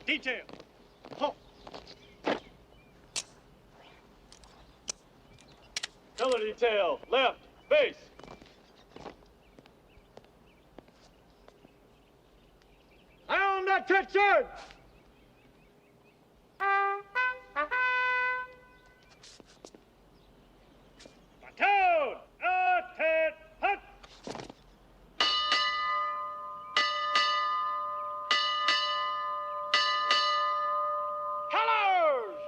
Detail. Halt. Color detail. Left. Base. Sound attention! Platoon! Attend! Hunt! Colors!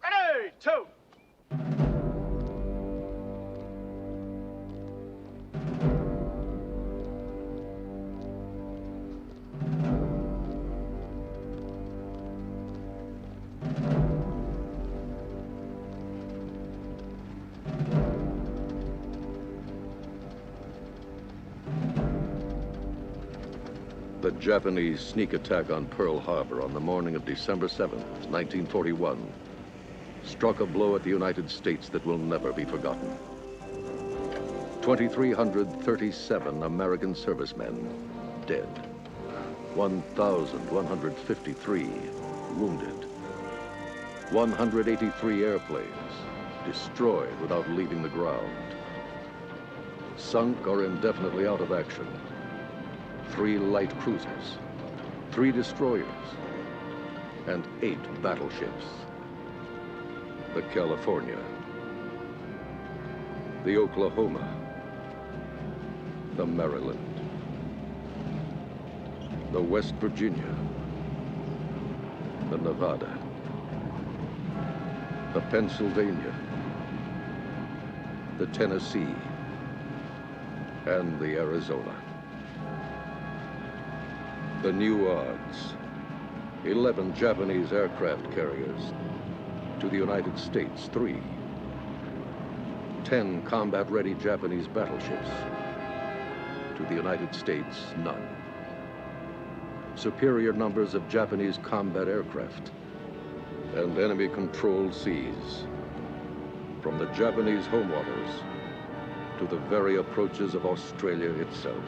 Ready, two. The Japanese sneak attack on Pearl Harbor on the morning of December 7th, 1941, struck a blow at the United States that will never be forgotten. 2,337 American servicemen dead, 1,153 wounded, 183 airplanes destroyed without leaving the ground, sunk or indefinitely out of action, 3 light cruisers, 3 destroyers, and 8 battleships. The California, the Oklahoma, the Maryland, the West Virginia, the Nevada, the Pennsylvania, the Tennessee, and the Arizona. The new odds: 11 Japanese aircraft carriers, to the United States 3. 10 combat-ready Japanese battleships, to the United States none. Superior numbers of Japanese combat aircraft and enemy-controlled seas, from the Japanese home waters to the very approaches of Australia itself.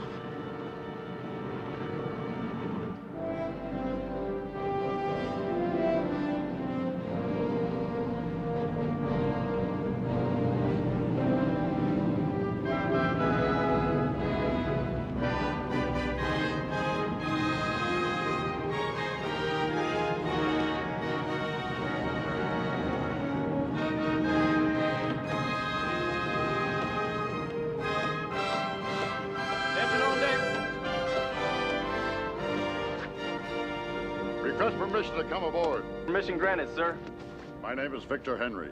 Request permission to come aboard. Permission granted, sir. My name is Victor Henry.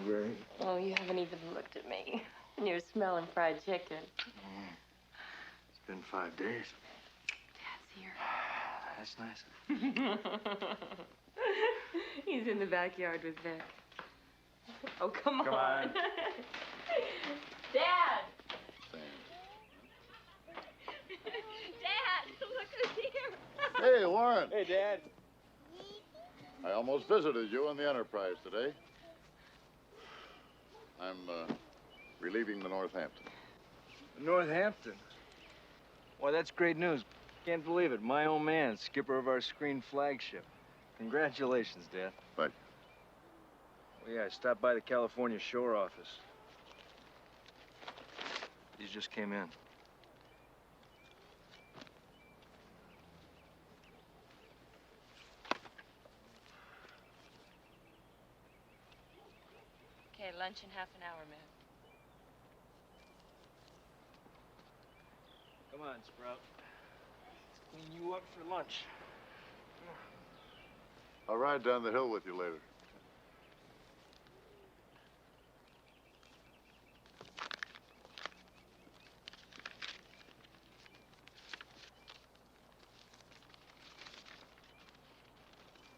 hungry. Oh, you haven't even looked at me. And you're smelling fried chicken. It's been 5 days. Dad's That's nice. He's in the backyard with Vic. Oh, come on. Dad! Dad, look who's here. Hey, Warren. Hey, Dad. I almost visited you in the Enterprise today. I'm relieving the Northampton. Northampton? Well, that's great news. Can't believe it. My old man, skipper of our screen flagship. Congratulations, Dad. Thank Well, yeah, I stopped by the California shore office. These just came in. Okay, lunch in half an hour, man. Come on, Sprout. Let's clean you up for lunch. I'll ride down the hill with you later.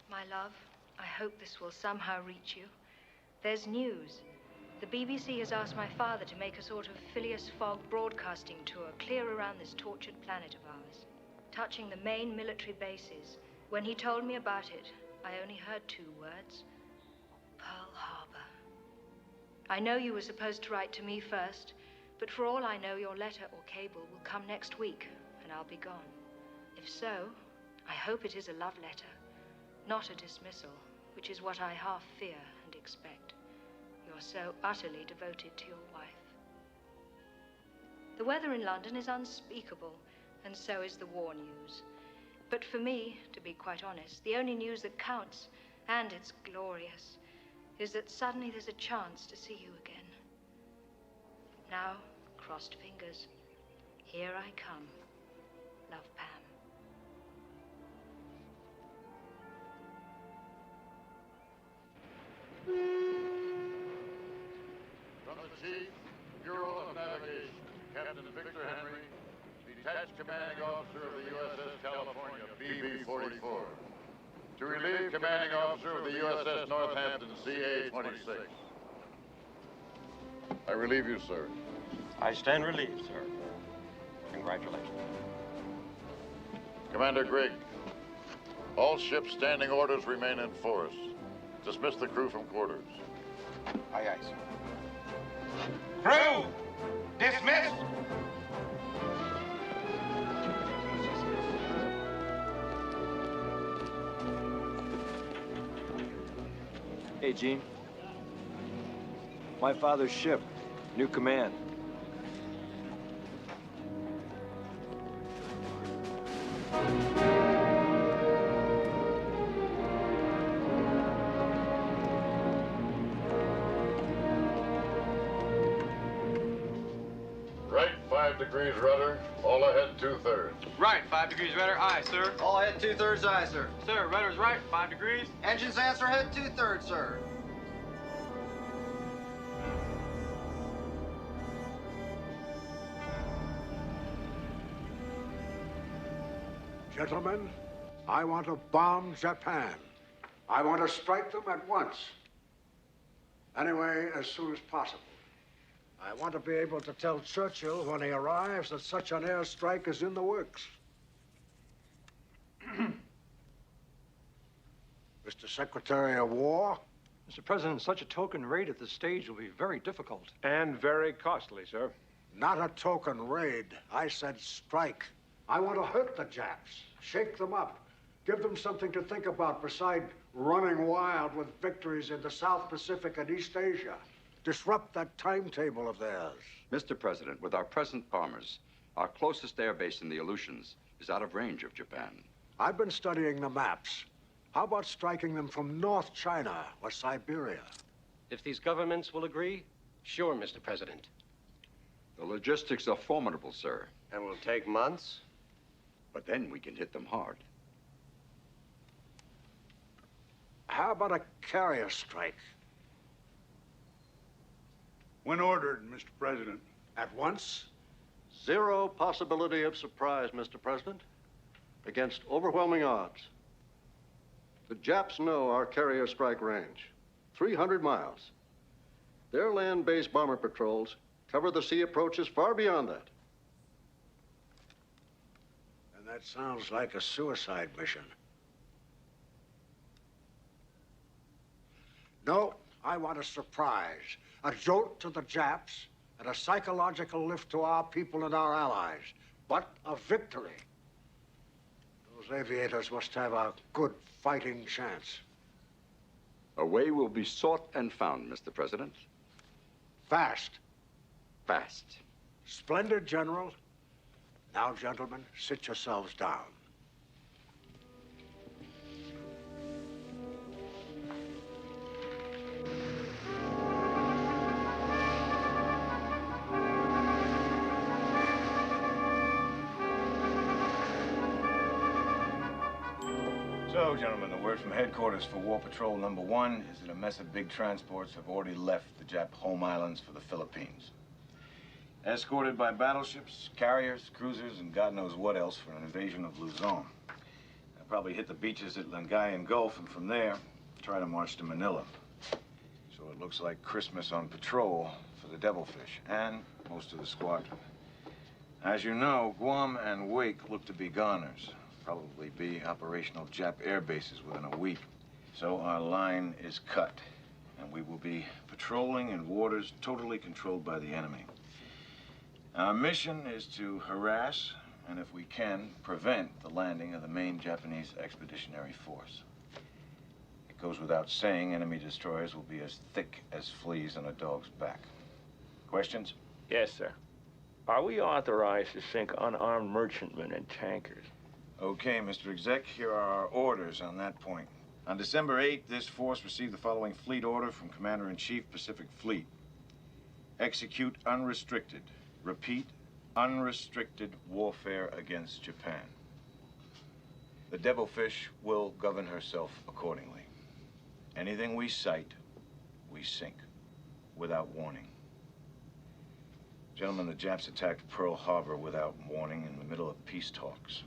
My love, I hope this will somehow reach you. There's news. The BBC has asked my father to make a sort of Phileas Fogg broadcasting tour clear around this tortured planet of ours, touching the main military bases. When he told me about it, I only heard 2 words: Pearl Harbor. I know you were supposed to write to me first, but for all I know, your letter or cable will come next week, and I'll be gone. If so, I hope it is a love letter, not a dismissal, which is what I half fear and expect. You're so utterly devoted to your wife. The weather in London is unspeakable, and so is the war news. But for me, to be quite honest, the only news that counts, and it's glorious, is that suddenly there's a chance to see you again. Now, crossed fingers, here I come. Love, Pam. From the Chief, Bureau of Navigation, Captain Victor Henry, Detached Commanding Officer of the USS California, BB-44. To relieve Commanding Officer of the USS Northampton, CA-26. I relieve you, sir. I stand relieved, sir. Congratulations. Commander Grigg, all ships' standing orders remain in force. Dismiss the crew from quarters. Aye, aye, sir. Crew, dismissed. Hey, Gene. My father's ship. New command. Right 5 degrees rudder, all ahead 2/3. Right, 5 degrees rudder, aye, sir. All head 2/3 aye, sir. Sir, rudder's right, 5 degrees. Engines answer head 2/3, sir. Gentlemen, I want to bomb Japan. I want to strike them at once. Anyway, as soon as possible. I want to be able to tell Churchill when he arrives that such an airstrike is in the works. Mr. Secretary of War? Mr. President, such a token raid at this stage will be very difficult. And very costly, sir. Not a token raid. I said strike. I want to hurt the Japs, shake them up, give them something to think about beside running wild with victories in the South Pacific and East Asia. Disrupt that timetable of theirs. Mr. President, with our present bombers, our closest air base in the Aleutians is out of range of Japan. I've been studying the maps. How about striking them from North China or Siberia? If these governments will agree, sure, Mr. President. The logistics are formidable, sir. And will take months? But then we can hit them hard. How about a carrier strike? When ordered, Mr. President. At once? Zero possibility of surprise, Mr. President. Against overwhelming odds. The Japs know our carrier strike range. 300 miles. Their land-based bomber patrols cover the sea approaches far beyond that. And that sounds like a suicide mission. No, I want a surprise. A jolt to the Japs and a psychological lift to our people and our allies. But a victory. Those aviators must have a good fighting chance. A way will be sought and found, Mr. President. Fast. Fast. Splendid, General. Now, gentlemen, sit yourselves down. So, gentlemen, the word from headquarters for War Patrol number 1 is that a mess of big transports have already left the Jap home islands for the Philippines. Escorted by battleships, carriers, cruisers, and God knows what else for an invasion of Luzon. They'll probably hit the beaches at Lingayen Gulf, and from there, try to march to Manila. So it looks like Christmas on patrol for the Devilfish and most of the squadron. As you know, Guam and Wake look to be goners. Probably be operational Jap air bases within a week. So our line is cut, and we will be patrolling in waters totally controlled by the enemy. Our mission is to harass, and if we can, prevent the landing of the main Japanese expeditionary force. It goes without saying, enemy destroyers will be as thick as fleas on a dog's back. Questions? Yes, sir. Are we authorized to sink unarmed merchantmen and tankers? Okay, Mr. Exec, here are our orders on that point. On December 8th, this force received the following fleet order from Commander-in-Chief, Pacific Fleet. Execute unrestricted, repeat, unrestricted warfare against Japan. The Devilfish will govern herself accordingly. Anything we sight, we sink, without warning. Gentlemen, the Japs attacked Pearl Harbor without warning in the middle of peace talks.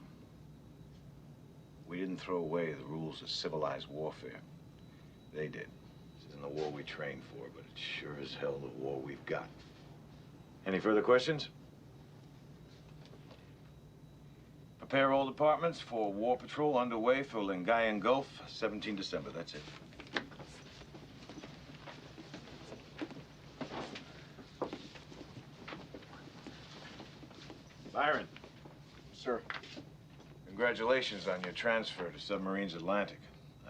We didn't throw away the rules of civilized warfare. They did. This isn't the war we trained for, but it's sure as hell the war we've got. Any further questions? Prepare all departments for War Patrol underway for Lingayen Gulf, 17 December. That's it. Byron. Sir. Congratulations on your transfer to Submarines Atlantic.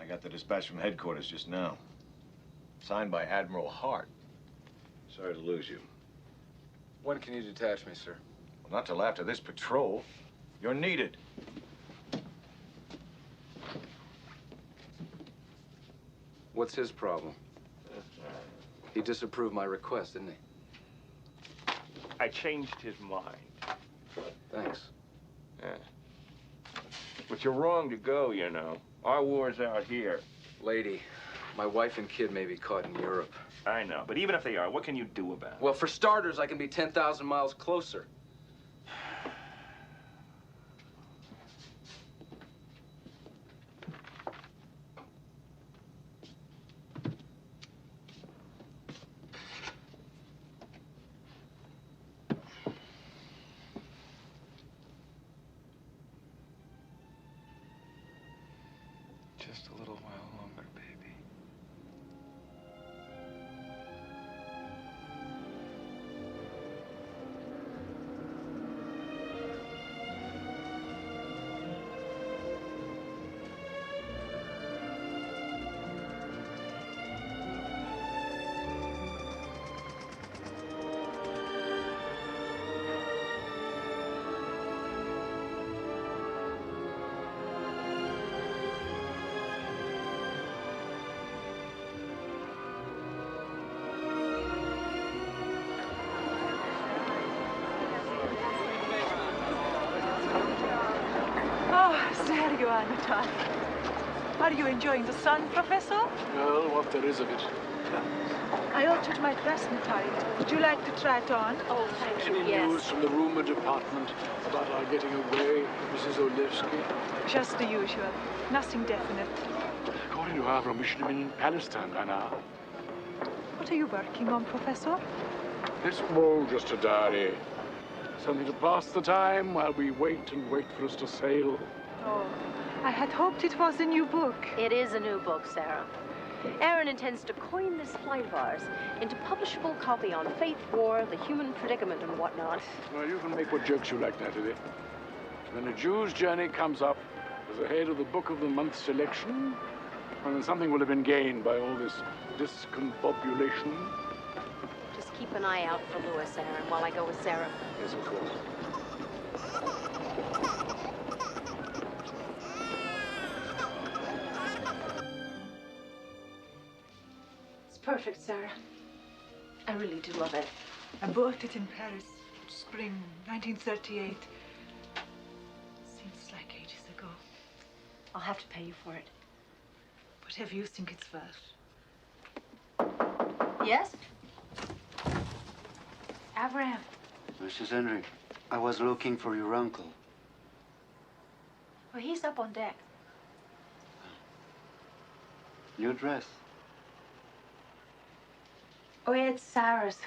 I got the dispatch from headquarters just now. Signed by Admiral Hart. Sorry to lose you. When can you detach me, sir? Well, not till after this patrol. You're needed. What's his problem? He disapproved my request, didn't he? I changed his mind. Thanks. Yeah. But you're wrong to go, you know. Our war's out here. Lady, my wife and kid may be caught in Europe. I know, but even if they are, what can you do about it? Well, for starters, I can be 10,000 miles closer. Just a little while longer, baby. There you are, Natan. Are you enjoying the sun, Professor? Well, what there is of it. I altered my dress, Natalia. Would you like to try it on? Oh, thank you, Any yes. news from the rumor department about our getting away, Mrs. Olewski? Just the usual. Nothing definite. According to our we should have been in Palestine by now. What are you working on, Professor? This wall just a diary. Something to pass the time while we wait and wait for us to sail. Oh, I had hoped it was a new book. It is a new book, Sarah. Aaron intends to coin this flight of ours into publishable copy on faith, war, the human predicament, and whatnot. Well, you can make what jokes you like, Natalie. When a Jew's journey comes up as ahead of the Book of the Month selection, well, then something will have been gained by all this discombobulation. Just keep an eye out for Lewis, Aaron, while I go with Sarah. Yes, of course. It's perfect, Sarah. I really do love it. I bought it in Paris, spring 1938. Seems like ages ago. I'll have to pay you for it. Whatever you think it's worth. Yes? Abraham. Mrs. Henry, I was looking for your uncle. Well, he's up on deck. New dress. Oh, yeah, it's Sarah's.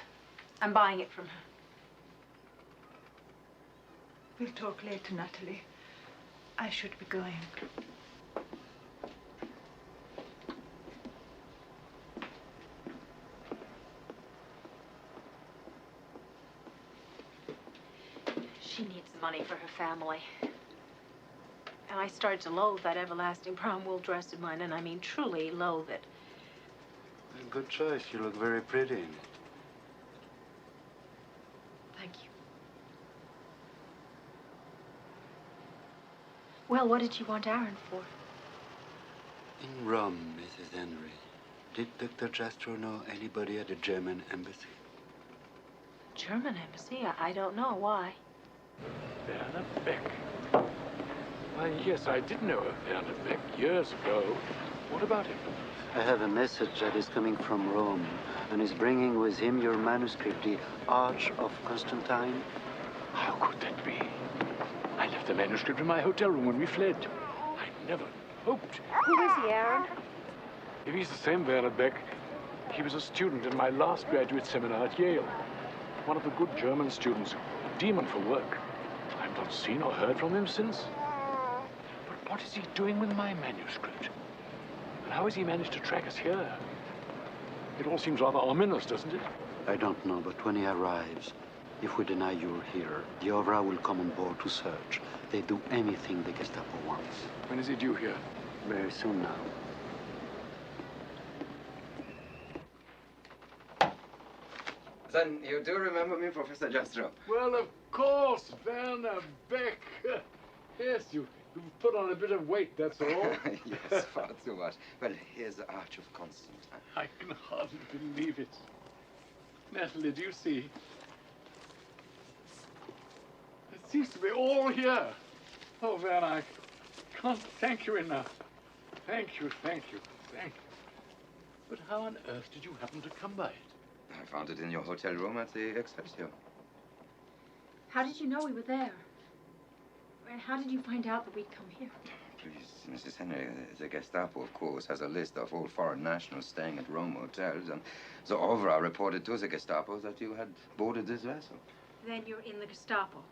I'm buying it from her. We'll talk later, Natalie. I should be going. She needs the money for her family. And I started to loathe that everlasting brown wool dress of mine, and I mean truly loathe it. Good choice. You look very pretty in it. Thank you. Well, what did you want Aaron for? In Rome, Mrs. Henry, did Dr. Jastrow know anybody at the German embassy? German embassy? I don't know. Why? Werner Beck. Why, yes, I did know of Werner Beck years ago. What about him? I have a message that is coming from Rome, and is bringing with him your manuscript, the Arch of Constantine. How could that be? I left the manuscript in my hotel room when we fled. I never hoped. Who is he, Aaron? If he's the same Werner Beck, he was a student in my last graduate seminar at Yale. One of the good German students, a demon for work. I've not seen or heard from him since. But what is he doing with my manuscript? And how has he managed to track us here? It all seems rather ominous, doesn't it? I don't know, but when he arrives, if we deny you're here, the Ovra will come on board to search. They do anything the Gestapo wants. When is he due here? Very soon now. Then you do remember me, Professor Jastrow? Well, of course, Werner Beck. Yes, you've put on a bit of weight, that's all. Yes, far too much. Well, here's the Arch of Constantine. I can hardly believe it. Natalie, do you see? It seems to be all here. Oh, Werner, I can't thank you enough. Thank you, thank you, thank you. But how on earth did you happen to come by it? I found it in your hotel room at the Excelsior. How did you know we were there? And how did you find out that we'd come here? Please, Mrs. Henry, the Gestapo, of course, has a list of all foreign nationals staying at Rome hotels, and the Ovra reported to the Gestapo that you had boarded this vessel. Then you're in the Gestapo.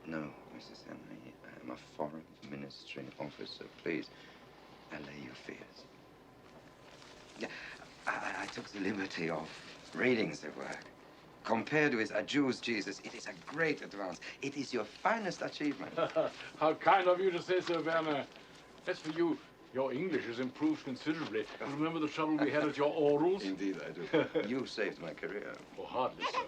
No, Mrs. Henry, I am a foreign ministry officer. Please, allay your fears. Yeah, I took the liberty of reading the work. Compared with a Jew's Jesus, it is a great advance. It is your finest achievement. How kind of you to say so, Werner. As for you, your English has improved considerably. Remember the trouble we had at your orals? Indeed, I do. You saved my career. Oh, hardly so.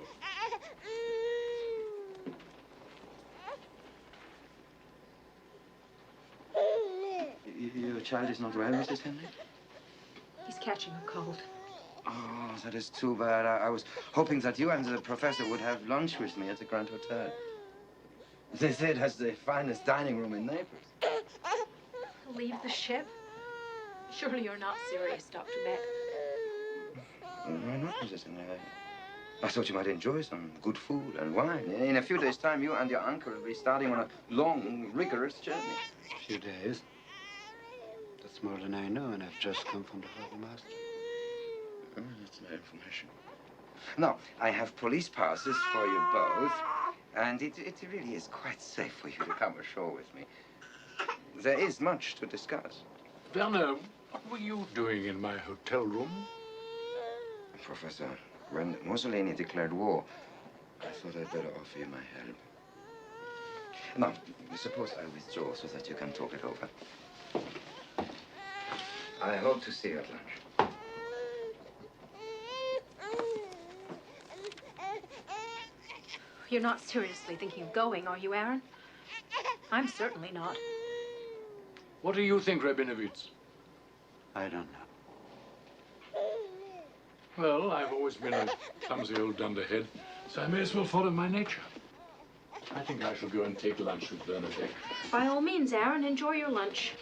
Your child is not well, Mrs. Henry? He's catching a cold. Oh, that is too bad. I was hoping that you and the professor would have lunch with me at the Grand Hotel. They say it has the finest dining room in Naples. Leave the ship? Surely you're not serious, Dr. Beck. Why not, Mrs. Henry? I thought you might enjoy some good food and wine. In a few days' time, you and your uncle will be starting on a long, rigorous journey. A few days. That's more than I know, and I've just come from the harbor master. Oh, that's my information. Now, I have police passes for you both, and it really is quite safe for you to come ashore with me. There is much to discuss. Werner, what were you doing in my hotel room? Professor, when Mussolini declared war, I thought I'd better offer you my help. Now, suppose I withdraw so that you can talk it over. I hope to see you at lunch. You're not seriously thinking of going, are you, Aaron? I'm certainly not. What do you think, Rabinovitz? I don't know. Well, I've always been a clumsy old dunderhead, so I may as well follow my nature. I think I shall go and take lunch with Werner Beck. By all means, Aaron, enjoy your lunch.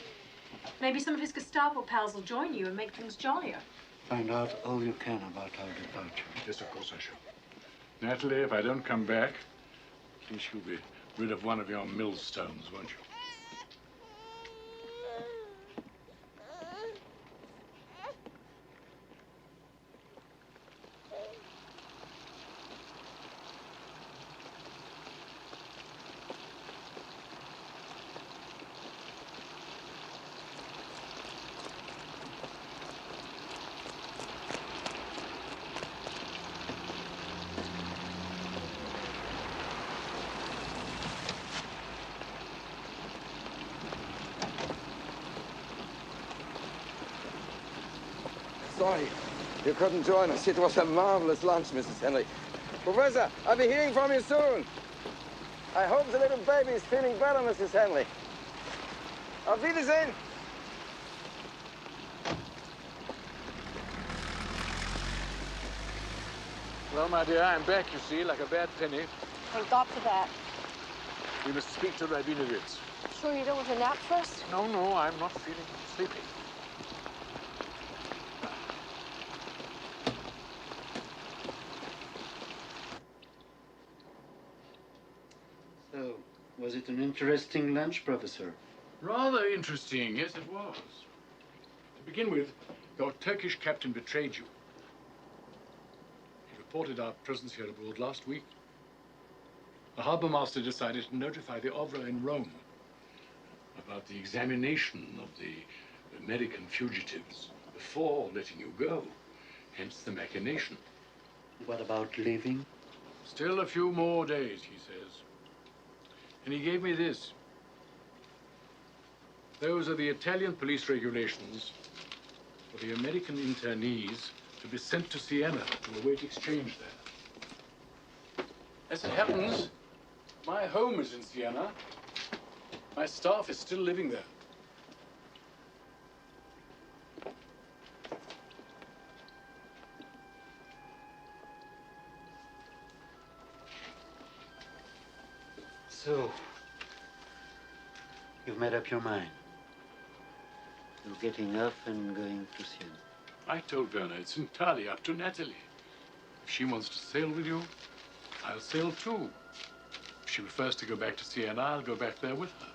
Maybe some of his Gestapo pals will join you and make things jollier. Find out all you can about our departure. Yes, of course I shall. Natalie, if I don't come back, at least you'll be rid of one of your millstones, won't you? Sorry, you couldn't join us. It was a marvelous lunch, Mrs. Henry. Professor, I'll be hearing from you soon. I hope the little baby is feeling better, Mrs. Henry. Auf Wiedersehen. Well, my dear, I'm back, you see, like a bad penny. Thank God for that. We must speak to Rabinovitz. Sure you don't want a nap first? No, I'm not feeling sleepy. So, was it an interesting lunch, Professor? Rather interesting, yes, it was. To begin with, your Turkish captain betrayed you. He reported our presence here abroad last week. The harbor master decided to notify the Ovra in Rome about the examination of the American fugitives before letting you go, hence the machination. What about leaving? Still a few more days, he says. And he gave me this. Those are the Italian police regulations for the American internees to be sent to Siena to await exchange there. As it happens, my home is in Siena. My staff is still living there. So, you've made up your mind. You're getting off and going to Siena. I told Werner it's entirely up to Natalie. If she wants to sail with you, I'll sail too. If she prefers to go back to Siena, I'll go back there with her.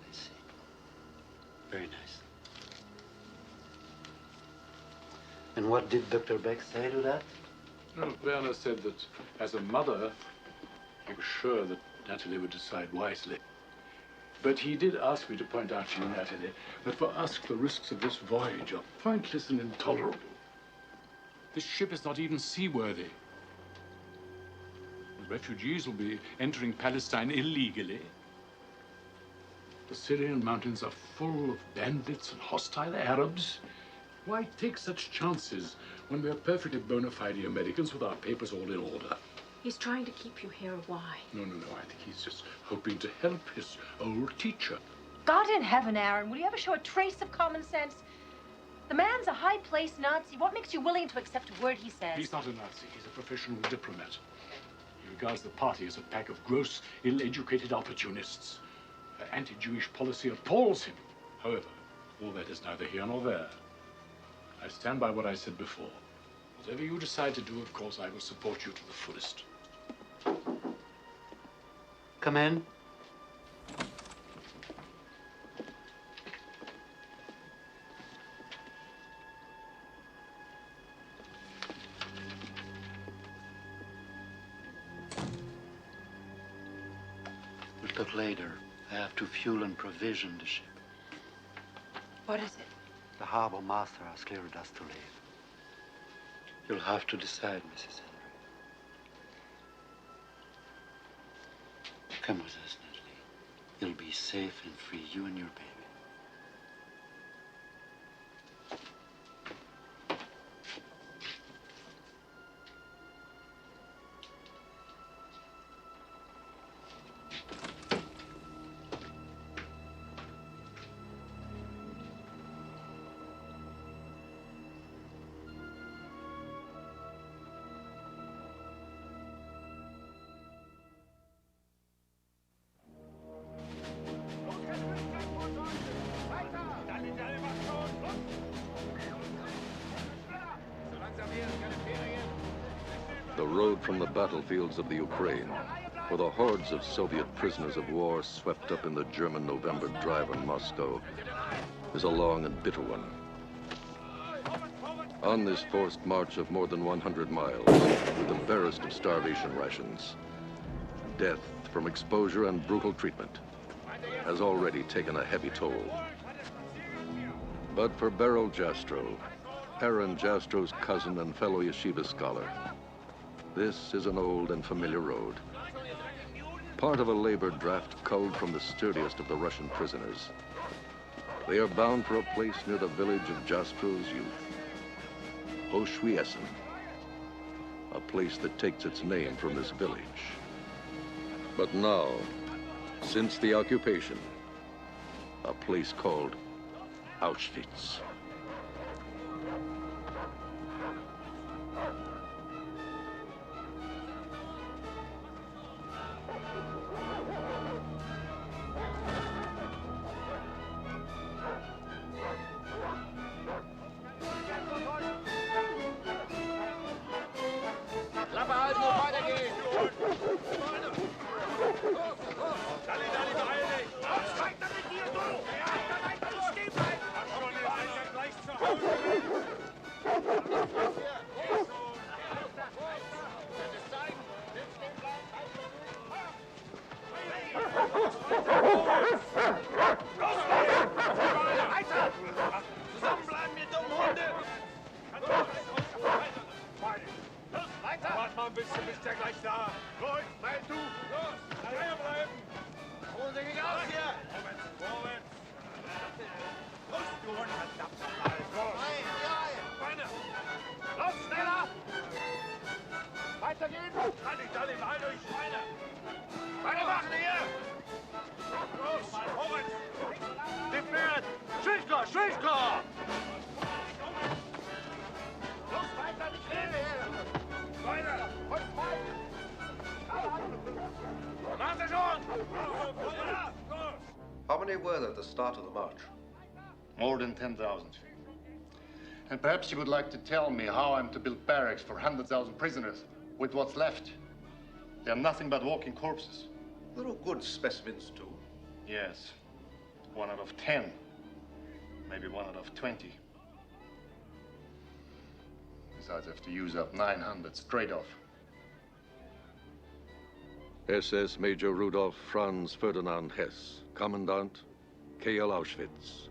I see. Very nice. And what did Dr. Beck say to that? Well, Werner said that as a mother, he was sure that Natalie would decide wisely. But he did ask me to point out to you, Natalie, that for us the risks of this voyage are pointless and intolerable. This ship is not even seaworthy. The refugees will be entering Palestine illegally. The Syrian mountains are full of bandits and hostile Arabs. Why take such chances when we are perfectly bona fide Americans with our papers all in order? He's trying to keep you here. Why? No. I think he's just hoping to help his old teacher. God in heaven, Aaron, will you ever show a trace of common sense? The man's a high-placed Nazi. What makes you willing to accept a word he says? He's not a Nazi. He's a professional diplomat. He regards the party as a pack of gross, ill-educated opportunists. Her anti-Jewish policy appalls him. However, All that is neither here nor there. I stand by what I said before. Whatever you decide to do, of course, I will support you to the fullest. Come in. We'll talk later. I have to fuel and provision the ship. What is it? The harbor master has cleared us to leave. You'll have to decide, Mrs. Henry. Come with us, Natalie. You'll be safe and free, you and your baby. The road from the battlefields of the Ukraine, where the hordes of Soviet prisoners of war swept up in the German November drive on Moscow, is a long and bitter one. On this forced march of more than 100 miles, with the barest of starvation rations, death from exposure and brutal treatment has already taken a heavy toll. But for Beryl Jastrow, Aaron Jastrow's cousin and fellow yeshiva scholar, this is an old and familiar road. Part of a labor draft culled from the sturdiest of the Russian prisoners. They are bound for a place near the village of Jastrow's youth, Oshwiesen, a place that takes its name from this village. But now, since the occupation, a place called Auschwitz. How many were there at the start of the march? More than 10,000. And perhaps you would like to tell me how I'm to build barracks for 100,000 prisoners with what's left. They are nothing but walking corpses. There are good specimens, too. Yes. 1 out of 10. Maybe 1 out of 20. Besides, I have to use up 900 straight off. SS Major Rudolf Franz Ferdinand Hess, Commandant, KL Auschwitz.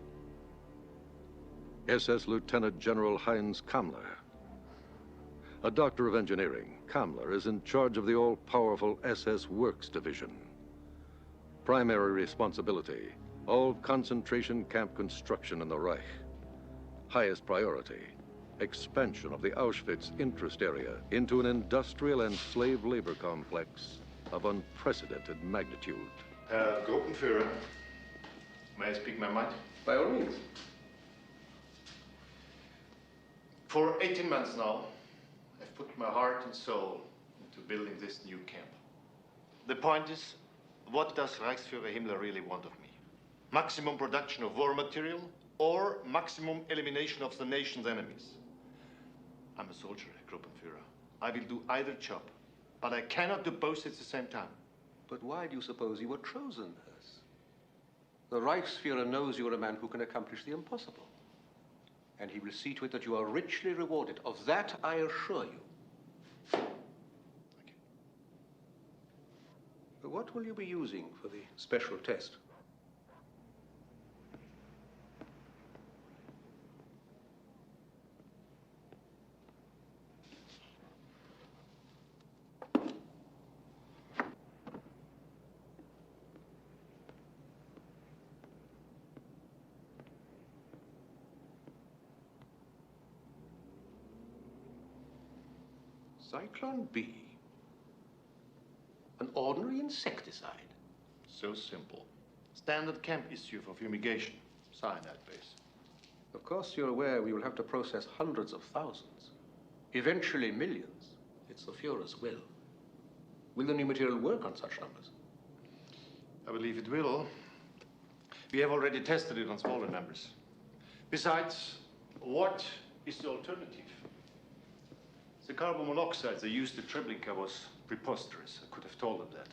SS Lieutenant General Heinz Kammler. A doctor of engineering, Kammler is in charge of the all-powerful SS Works Division. Primary responsibility, all concentration camp construction in the Reich. Highest priority, expansion of the Auschwitz interest area into an industrial and slave labor complex of unprecedented magnitude. Gruppenführer, may I speak my mind? By all means. For 18 months now, I've put my heart and soul into building this new camp. The point is, what does Reichsführer Himmler really want of me? Maximum production of war material or maximum elimination of the nation's enemies. I'm a soldier, Gruppenführer. I will do either job, but I cannot do both at the same time. But why do you suppose you were chosen, Hess? The Reichsführer knows you are a man who can accomplish the impossible. And he will see to it that you are richly rewarded. Of that, I assure you. Thank you. But what will you be using for the special test? Cyclone B. An ordinary insecticide. So simple. Standard camp issue for fumigation. Cyanide base. Of course, you're aware we will have to process hundreds of thousands. Eventually millions. It's the Führer's will. Will the new material work on such numbers? I believe it will. We have already tested it on smaller numbers. Besides, what is the alternative? The carbon monoxide they used to Treblinka was preposterous. I could have told them that.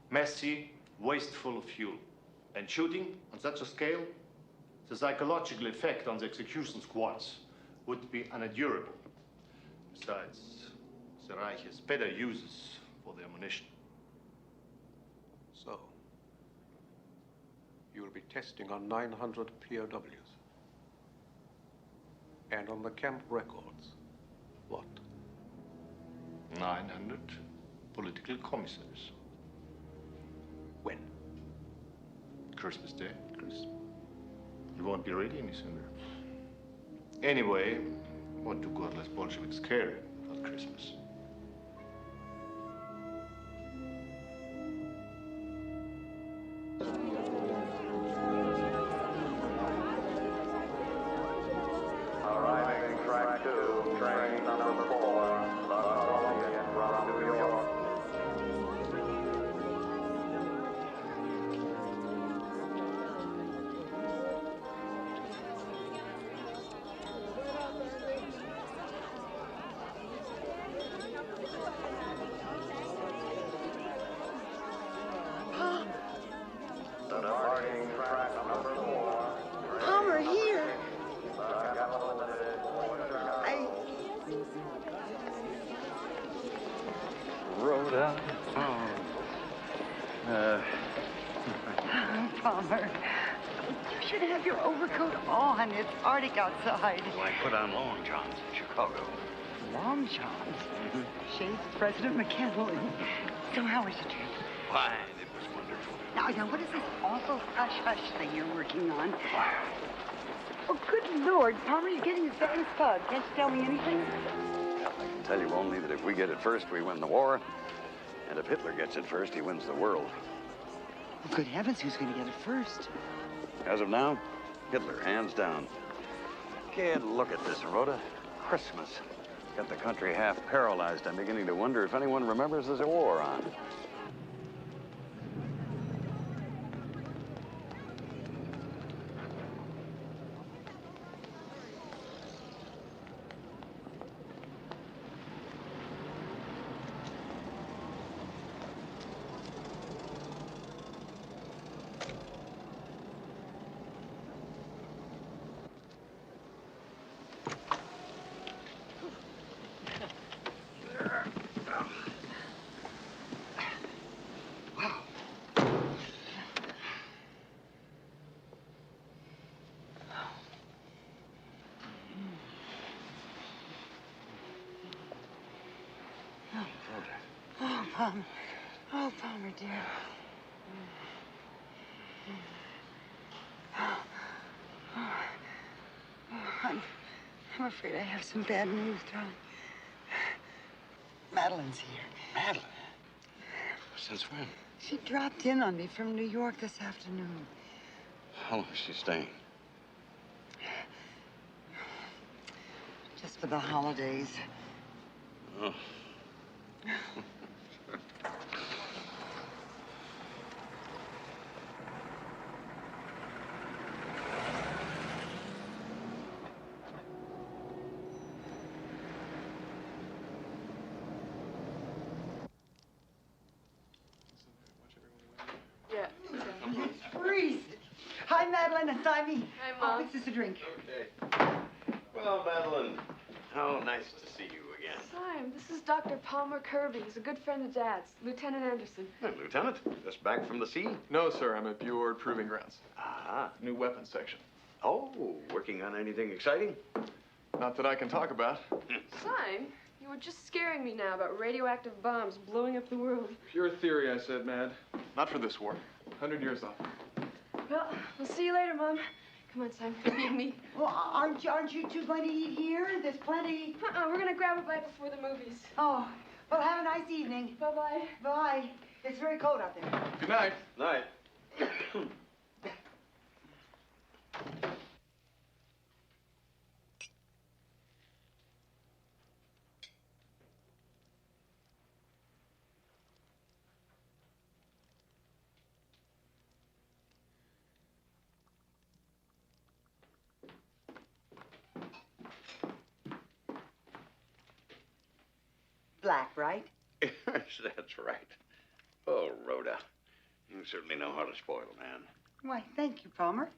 Messy, wasteful of fuel. And shooting on such a scale, the psychological effect on the execution squads would be unendurable. Besides, the Reich has better uses for the ammunition. So, you will be testing on 900 POWs. And on the camp records, what? 900 political commissaries. When? Christmas Day. Christmas. You won't be ready any sooner. Anyway, what do godless Bolsheviks care about Christmas? Arriving track 2, train number 4, from New York. Departing track number 4. Palmer, here. Rhoda. Palmer, you should have your overcoat on. It's Arctic outside. Well, I put on long johns in Chicago. Long johns? Shades President McKinley. So how was the trip? Fine, it was wonderful. Now, what is this awful hush-hush thing you're working on? Oh, good Lord, Palmer, you're getting as bad as fog. Can't you tell me anything? I can tell you only that if we get it first, we win the war. And if Hitler gets it first, he wins the world. Well, good heavens, who's going to get it first? As of now, Hitler, hands down. Kid, look at this, Rhoda. Christmas. Got the country half paralyzed. I'm beginning to wonder if anyone remembers there's a war on. Oh, Palmer. Oh, Palmer, dear. I'm afraid I have some bad news, Tom. Madeline's here. Madeline? Since when? She dropped in on me from New York this afternoon. How long is she staying? Just for the holidays. Oh. Madeline and Simon. Hi, Mom. Fix us a drink. Okay. Well, Madeline, how nice to see you again. Simon, this is Dr. Palmer Kirby. He's a good friend of Dad's. Lieutenant Anderson. Hey, Lieutenant, just back from the sea? No, sir. I'm at Buord Proving Grounds. Ah. New weapons section. Oh, working on anything exciting? Not that I can talk about. Simon, you were just scaring me now about radioactive bombs blowing up the world. Pure theory, I said, Mad. Not for this war. 100 years off. Well, we'll see you later, Mom. Come on, Simon. Feed me. Well, aren't you two going to eat here? There's plenty. We're going to grab a bite before the movies. Oh, well, have a nice evening. Bye-bye. Bye. It's very cold out there. Good night. Night. Black, right? Yes, that's right. Oh, Rhoda, you certainly know how to spoil a man. Why, thank you, Palmer.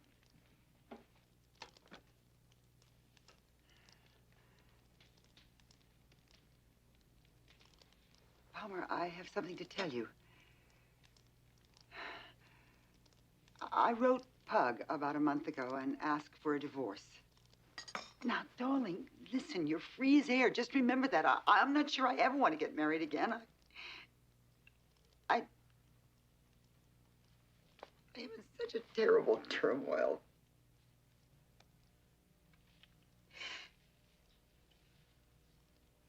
Palmer, I have something to tell you. I wrote Pug about a month ago and asked for a divorce. Now, darling, listen, you're free as air. Just remember that. I'm not sure I ever want to get married again. I'm in such a terrible turmoil.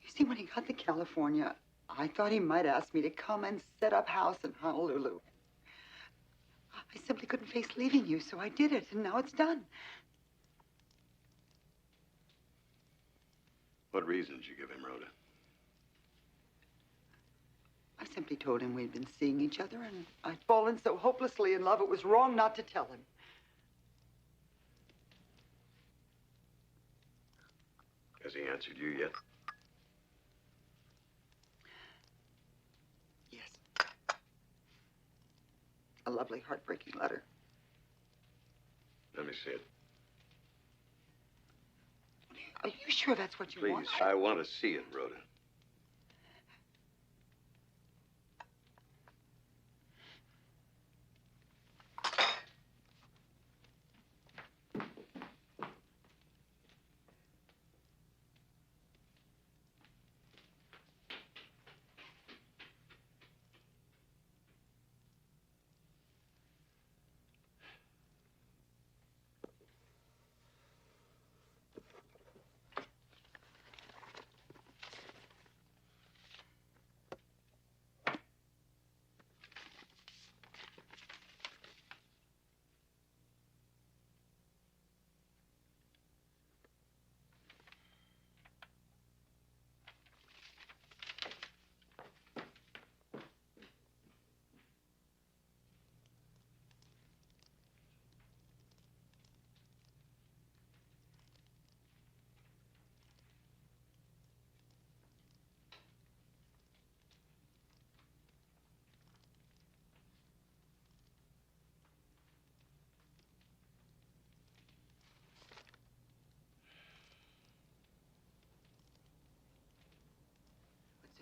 You see, when he got to California, I thought he might ask me to come and set up house in Honolulu. I simply couldn't face leaving you, so I did it, and now it's done. What reason did you give him, Rhoda? I simply told him we'd been seeing each other, and I'd fallen so hopelessly in love, it was wrong not to tell him. Has he answered you yet? Yes. A lovely, heartbreaking letter. Let me see it. Are you sure that's what you Please, want? I want to see it, Rhoda.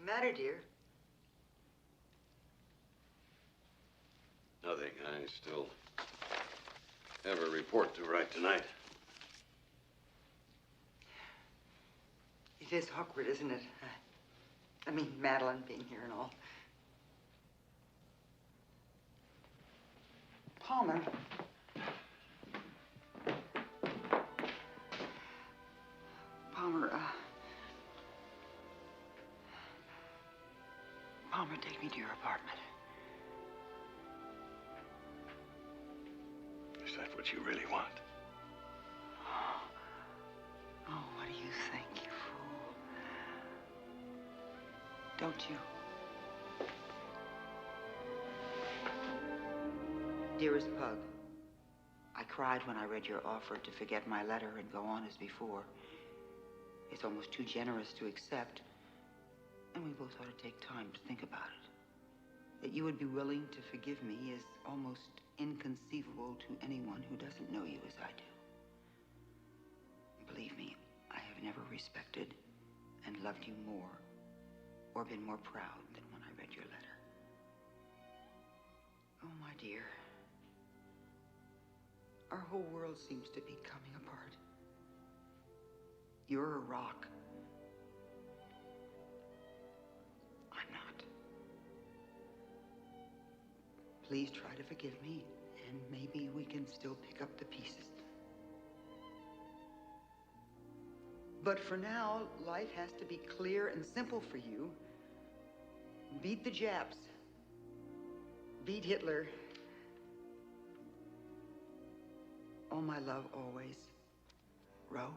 What's the matter, dear? Nothing. I still have a report to write tonight. It is awkward, isn't it? I mean, Madeline being here and all. Palmer. Palmer, Palmer, take me to your apartment. Is that what you really want? Oh, what do you think, you fool? Don't you? Dearest Pug, I cried when I read your offer to forget my letter and go on as before. It's almost too generous to accept, and we both ought to take time to think about it. That you would be willing to forgive me is almost inconceivable to anyone who doesn't know you as I do. Believe me, I have never respected and loved you more or been more proud than when I read your letter. Oh, my dear. Our whole world seems to be coming apart. You're a rock. I'm not. Please try to forgive me, and maybe we can still pick up the pieces. But for now, life has to be clear and simple for you. Beat the Japs. Beat Hitler. Oh, my love, always. Ro.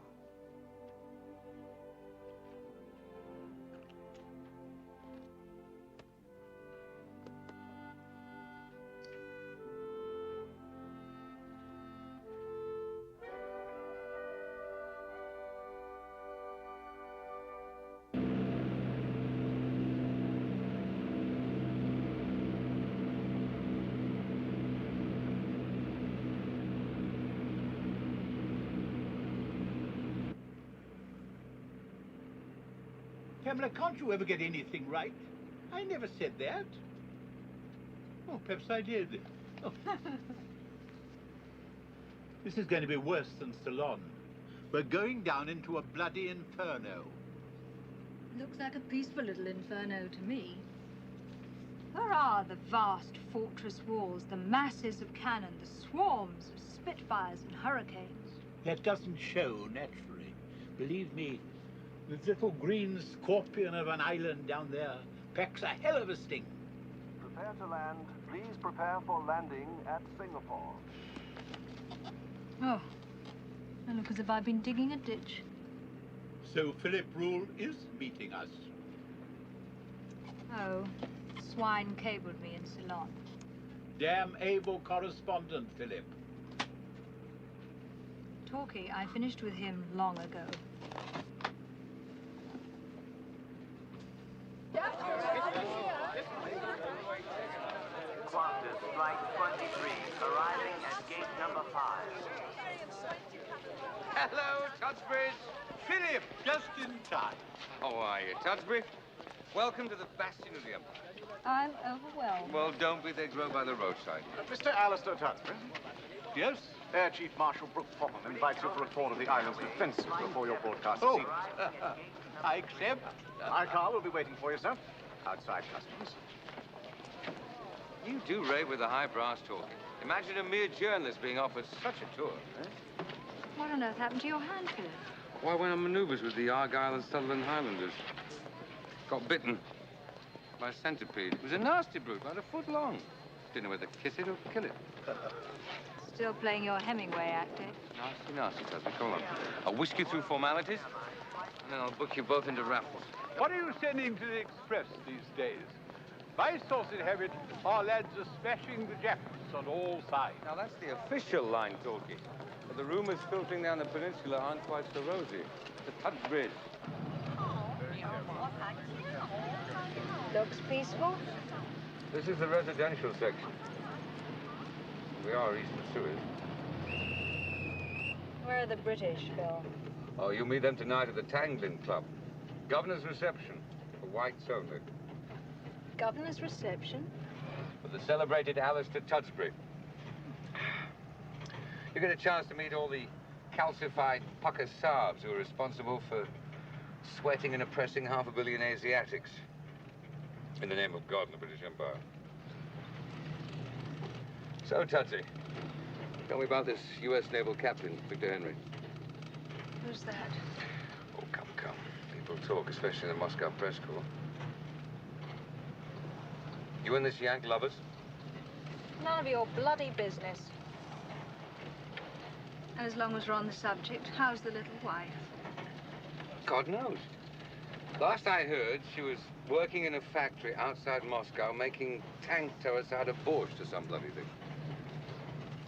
Pamela, can't you ever get anything right? I never said that. Oh, perhaps I did. Oh. This is going to be worse than Ceylon. We're going down into a bloody inferno. Looks like a peaceful little inferno to me. Where are the vast fortress walls, the masses of cannon, the swarms of Spitfires and Hurricanes? That doesn't show naturally. Believe me, this little green scorpion of an island down there packs a hell of a sting. Prepare to land. Please prepare for landing at Singapore. Oh, I look as if I've been digging a ditch. So Philip Rule is meeting us. Oh, swine cabled me in Ceylon. Damn able correspondent, Philip. Talkie, I finished with him long ago. Qantas Flight 23, arriving at gate number 5. Hello, Tudsbridge. Philip, just in time. How are you, Tudsbury? Welcome to the bastion of the Empire. I'm overwhelmed. Well, don't be. They grow by the roadside. Mr. Alistair Tudsbury. Yes? Air Chief Marshal Brooke Popham invites you for a tour of the island's defenses before your broadcast this Oh, evening. I accept. My car will be waiting for you, sir. Outside customs. You do rave with the high brass talking. Imagine a mere journalist being offered such a tour. Eh? What on earth happened to your hand, Philip? Why, I went on maneuvers with the Argyll and Sutherland Highlanders. Got bitten by a centipede. It was a nasty brute, about a foot long. Didn't know whether to kiss it or kill it. Still playing your Hemingway act, eh? Nasty, Tudsbury. Come on. I'll whisk you through formalities, and then I'll book you both into raffles. What are you sending to the Express these days? My sources have it, our lads are smashing the Japs on all sides. Now, that's the official line talking. But the rumors filtering down the peninsula aren't quite so rosy. The Tudsbridge. Looks peaceful. This is the residential section. We are east of Suez. Where are the British, Phil? Oh, you'll meet them tonight at the Tanglin Club. Governor's reception for whites only. Governor's reception? For the celebrated Alistair Tudsbury. You get a chance to meet all the calcified pucker Saabs who are responsible for sweating and oppressing 500 million Asiatics in the name of God and the British Empire. So, Tudsy, tell me about this U.S. naval captain, Victor Henry. Who's that? Oh, come. People talk, especially in the Moscow press corps. You and this Yank lovers? None of your bloody business. And as long as we're on the subject, how's the little wife? God knows. Last I heard, she was working in a factory outside Moscow making tank turrets out of borscht or some bloody thing.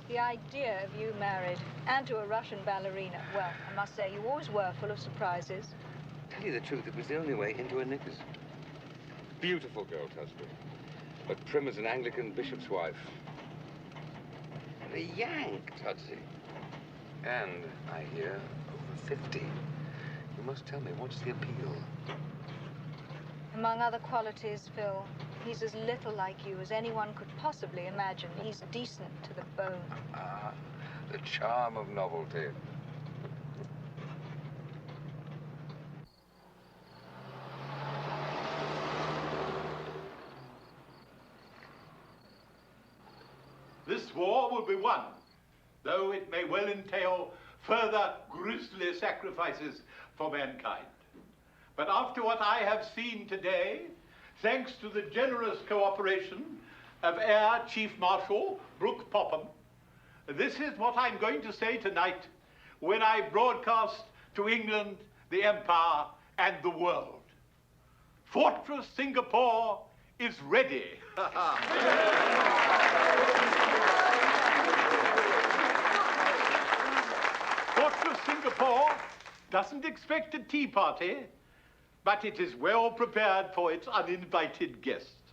The idea of you married, and to a Russian ballerina. Well, I must say, you always were full of surprises. Tell you the truth, it was the only way into her knickers. Beautiful girl, Tudsbury. But prim as an Anglican bishop's wife. A Yank, Tootsie. And, I hear, over 50. You must tell me, what's the appeal? Among other qualities, Phil, he's as little like you as anyone could possibly imagine. He's decent to the bone. Ah, the charm of novelty. This war will be won, though it may well entail further grisly sacrifices for mankind. But after what I have seen today, thanks to the generous cooperation of Air Chief Marshal Brooke Popham, this is what I'm going to say tonight when I broadcast to England, the Empire, and the world. Fortress Singapore is ready. Fortress Singapore doesn't expect a tea party, but it is well prepared for its uninvited guests.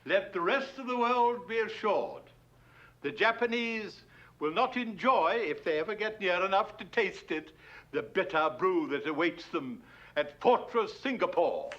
Let the rest of the world be assured the Japanese will not enjoy, if they ever get near enough to taste it, the bitter brew that awaits them at Fortress Singapore.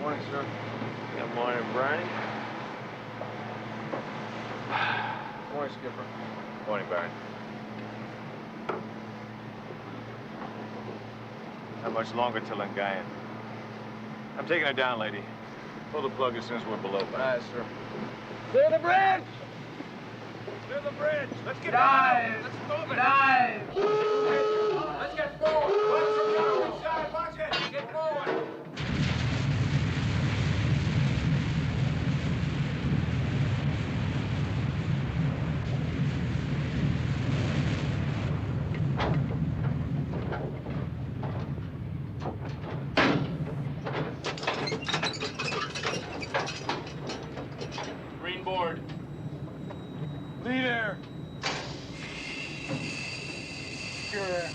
Morning, sir. Good morning, Brian. Morning, Skipper. Morning, Barry. Not much longer till Lingayen. I'm taking her down, lady. Pull the plug as soon as we're below. Aye, sir. Clear the bridge! Clear the bridge! Let's get Dive! Let's move it! Dive! Let's get forward! Watch from the outside! Watch it! Get forward! Green board. Lead air. Secure air.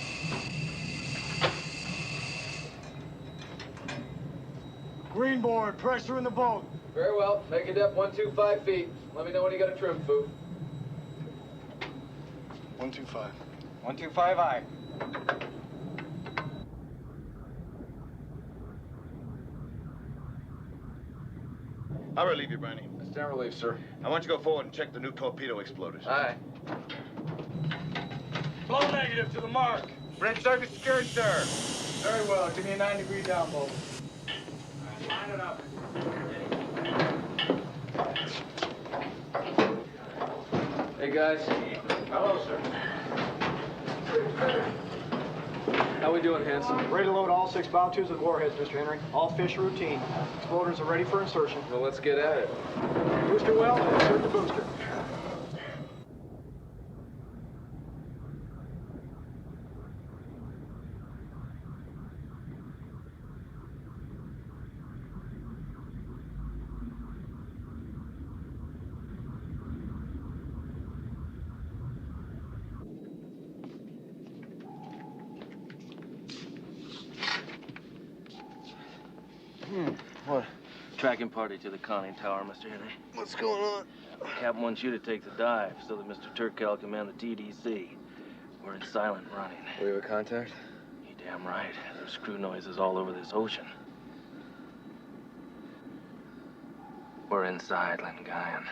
Green board, pressure in the boat. Very well. Make a depth 125 feet. Let me know when you got a trim, Foo. 125. 125, aye. I'll relieve you, Brownie. Stand relief, sir. I want you to go forward and check the new torpedo exploders. Aye. Blow negative to the mark. Bridge circuit secured, sir. Very well. Give me a 9-degree down bolt. Line it up. Hey, guys. Hello, sir. How we doing, Hanson? Ready to load all 6 bow tubes with warheads, Mr. Henry. All fish routine. Exploders are ready for insertion. Well, let's get at it. Booster well, and insert the booster. What? Tracking party to the conning tower, Mr. Henry. What's going on? Captain wants you to take the dive so that Mr. Turkel can man the TDC. We're in silent running. We have a contact? You damn right. There's screw noises all over this ocean. We're inside Lingayen.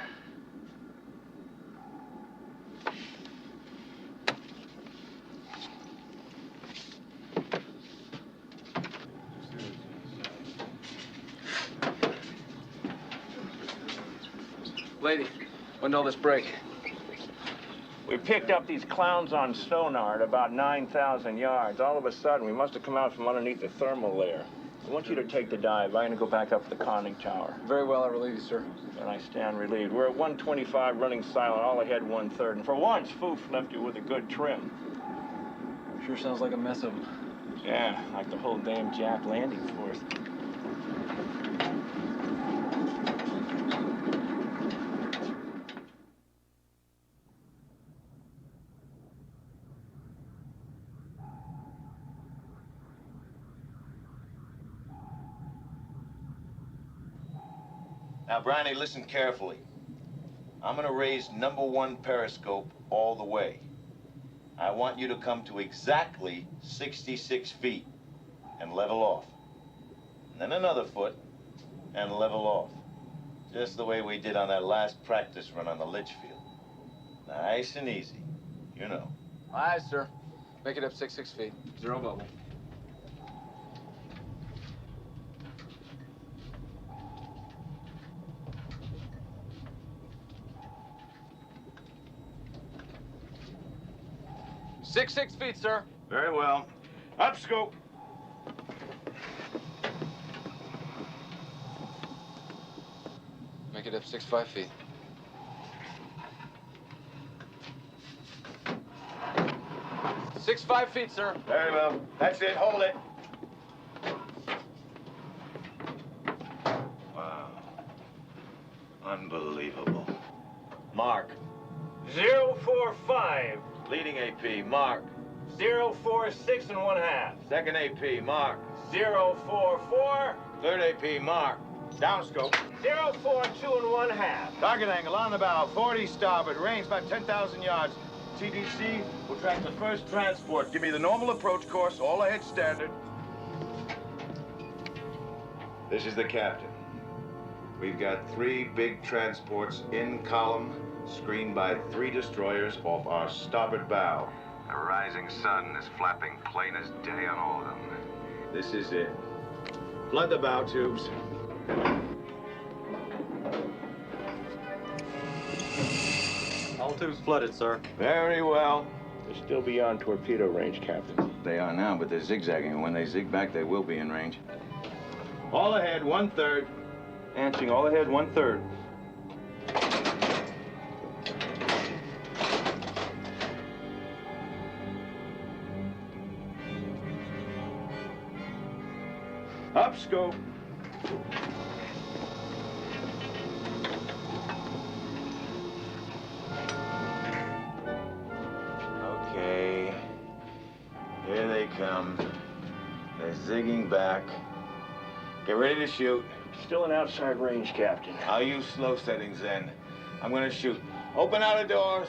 Lady, when did all this break? We picked up these clowns on sonar at about 9,000 yards. All of a sudden, we must have come out from underneath the thermal layer. I want you to take the dive. I'm going to go back up to the conning tower. Very well, I relieve you, sir. And I stand relieved. We're at 125, running silent, all ahead 1/3. And for once, Foof left you with a good trim. Sure sounds like a mess of them. Yeah, like the whole damn Jap landing force. Now, Brownie, listen carefully. I'm gonna raise #1 periscope all the way. I want you to come to exactly 66 feet and level off. And then another foot and level off. Just the way we did on that last practice run on the Litchfield. Nice and easy, you know. Aye, sir. Make it up 6 feet. Zero bubble. Six feet, sir. Very well. Up scope. Make it up 5 feet. Six 5 feet, sir. Very well. That's it. Hold it. Wow. Unbelievable. Mark. 045. Leading AP, Mark. 046 1/2. Second AP, Mark. 044. Third AP, Mark. Downscope. 042 1/2. Target angle on the bow, 40 starboard. Range about 10,000 yards. TDC will track the first transport. Give me the normal approach course, all ahead standard. This is the captain. We've got 3 big transports in column, screened by 3 destroyers off our starboard bow. The rising sun is flapping plain as day on all of them. This is it. Flood the bow tubes. All tubes flooded, sir. Very well. They're still beyond torpedo range, Captain. They are now, but they're zigzagging, and when they zig back, they will be in range. All ahead, 1/3. Answering all ahead, 1/3. Up scope. Okay. Here they come. They're zigging back. Get ready to shoot. Still in outside range, Captain. I'll use slow settings then. I'm gonna shoot. Open out the doors.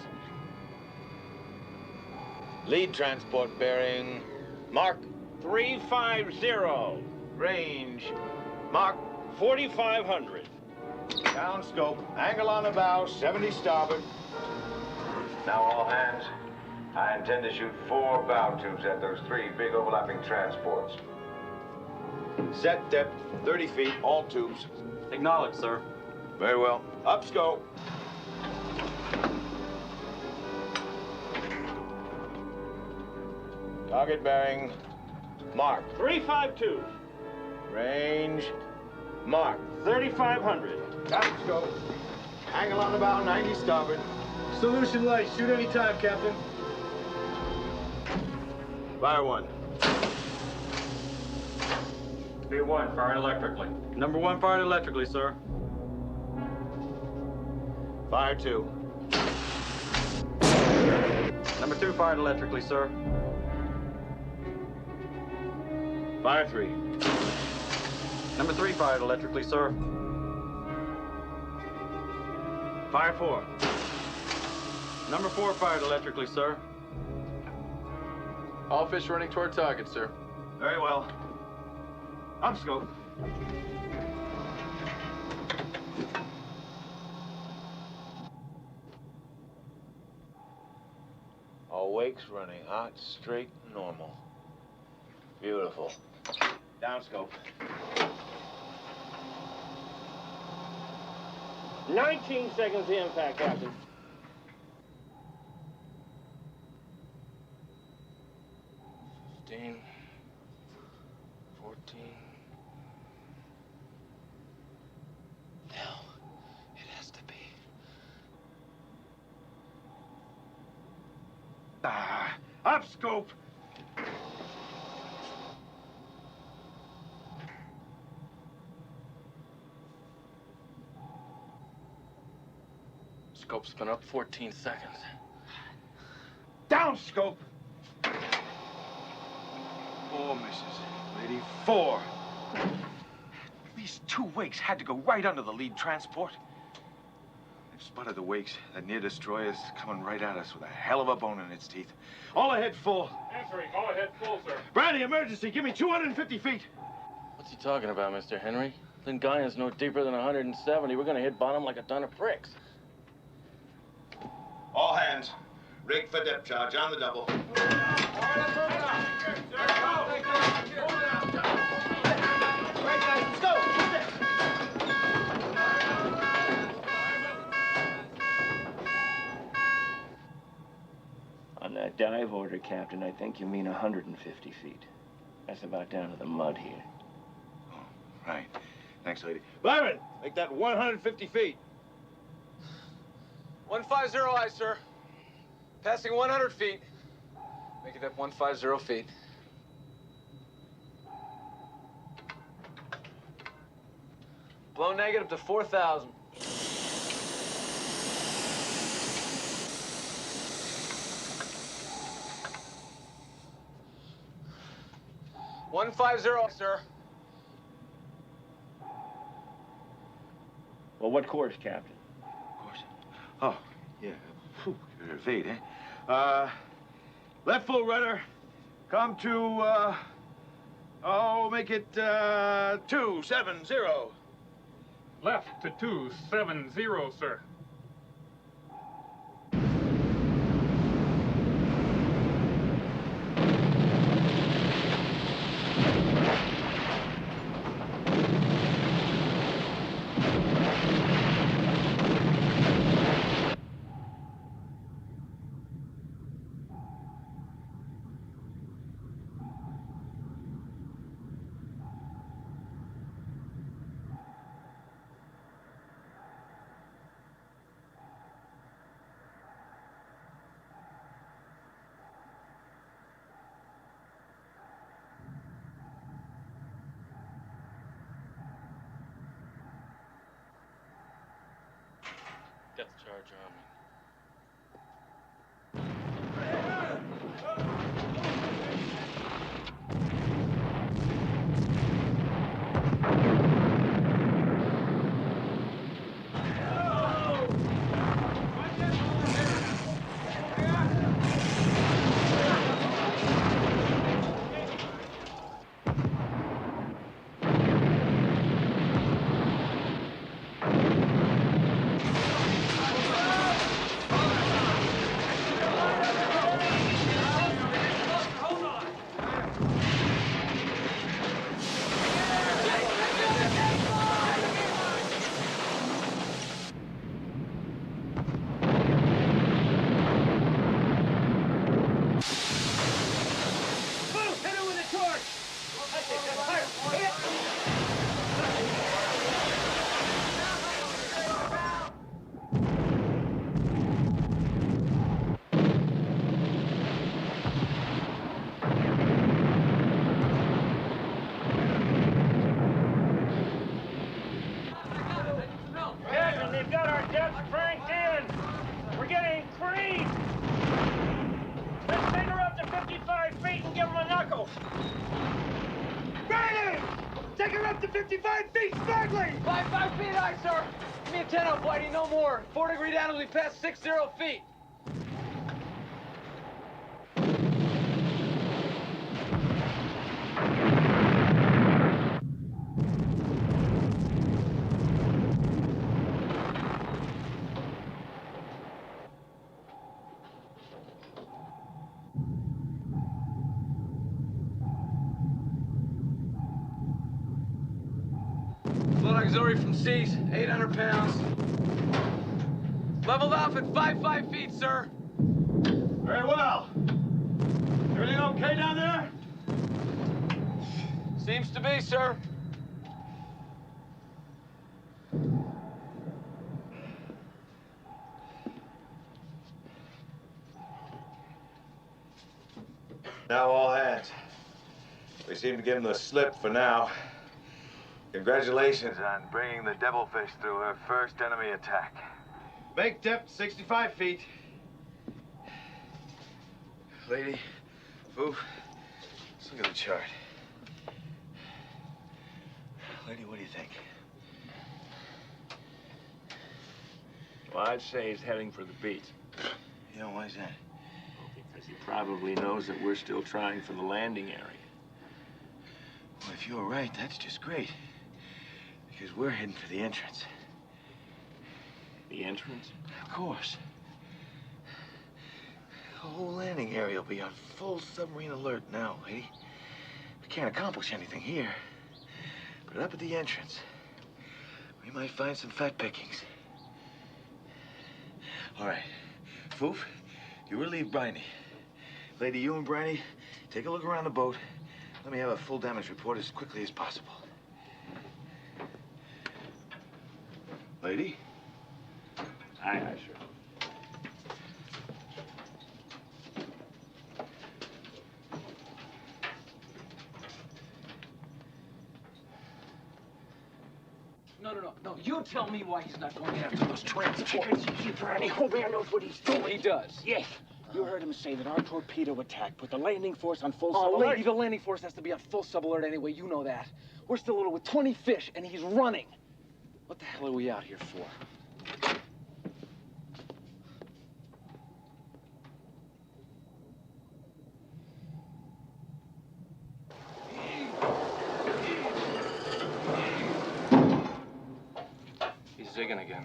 Lead transport bearing. Mark. 350. Range. Mark. 4,500. Downscope. Angle on the bow, 70 starboard. Now all hands. I intend to shoot 4 bow tubes at those 3 big overlapping transports. Set depth, 30 feet, all tubes. Acknowledged, sir. Very well. Up scope. Target bearing. Mark. 352. Range. Mark. 3,500. Downscope. Angle on the bow, 90 starboard. Solution light. Shoot any time, Captain. Fire 1. B1, firing electrically. #1 fired electrically, sir. Fire 2. #2 fired electrically, sir. Fire 3. #3 fired electrically, sir. Fire 4. #4 fired electrically, sir. All fish running toward target, sir. Very well. Up scope. All wakes running hot, straight, normal. Beautiful. Down scope. 19 seconds to impact, Captain. 15, 14. No, it has to be. Up scope. Scope's been up 14 seconds. Down scope. 4 misses. Lady 4. These 2 wakes had to go right under the lead transport. They've spotted the wakes. That near destroyer's coming right at us with a hell of a bone in its teeth. All ahead full. Answering, all ahead full, sir. Brandy, emergency. Give me 250 feet. What's he talking about, Mr. Henry? Lingaya's no deeper than 170. We're gonna hit bottom like a ton of bricks. All hands. Rig for depth charge on the double. On that dive order, Captain, I think you mean 150 feet. That's about down to the mud here. Oh, right. Thanks, lady. Byron, make that 150 feet. 150 aye, sir. Passing 100 feet. Make it up 150 feet. Blow negative to 4,000. $150, sir. Well, what course, Captain? Course? Oh, yeah. Whew, you're at fate, eh? Left full rudder. Come to, make it, 270. Left to 270, sir. Depth charge on me. Captain, they've got our depths cranked in. We're getting creamed. Let's take her up to 55 feet and give them a knuckle. Brandy! Take her up to 55 feet, sparkling! 5 feet high, sir. Give me a 10 up, Whitey, no more. 4 degree down as we pass 60 feet. Solid auxiliary from seas, 800 pounds. Leveled off at 5 feet, sir. Very well. Everything okay down there? Seems to be, sir. Now all hands. We seem to give them the slip for now. Congratulations on bringing the devilfish through her first enemy attack. Make depth 65 feet. Lady, Foof, let's look at the chart. Lady, what do you think? Well, I'd say he's heading for the beach. You know, why is that? Because he probably knows that we're still trying for the landing area. Well, if you're right, that's just great. Because we're heading for the entrance. The entrance? Of course. The whole landing area will be on full submarine alert now, lady. We can't accomplish anything here. But up at the entrance, we might find some fat pickings. All right. Foof, you relieve Briney. Lady, you and Briney, take a look around the boat. Let me have a full damage report as quickly as possible. Lady? Aye, aye, sure. No, you tell me why he's not going after those transports. Brownie, Hobart knows what he's doing. He does. Yes. You heard him say that our torpedo attack put the landing force on full Oh, sub-alert. lady, the landing force has to be on full sub-alert anyway. You know that. We're still little with 20 fish, and he's running. What the hell are we out here for? He's zigging again.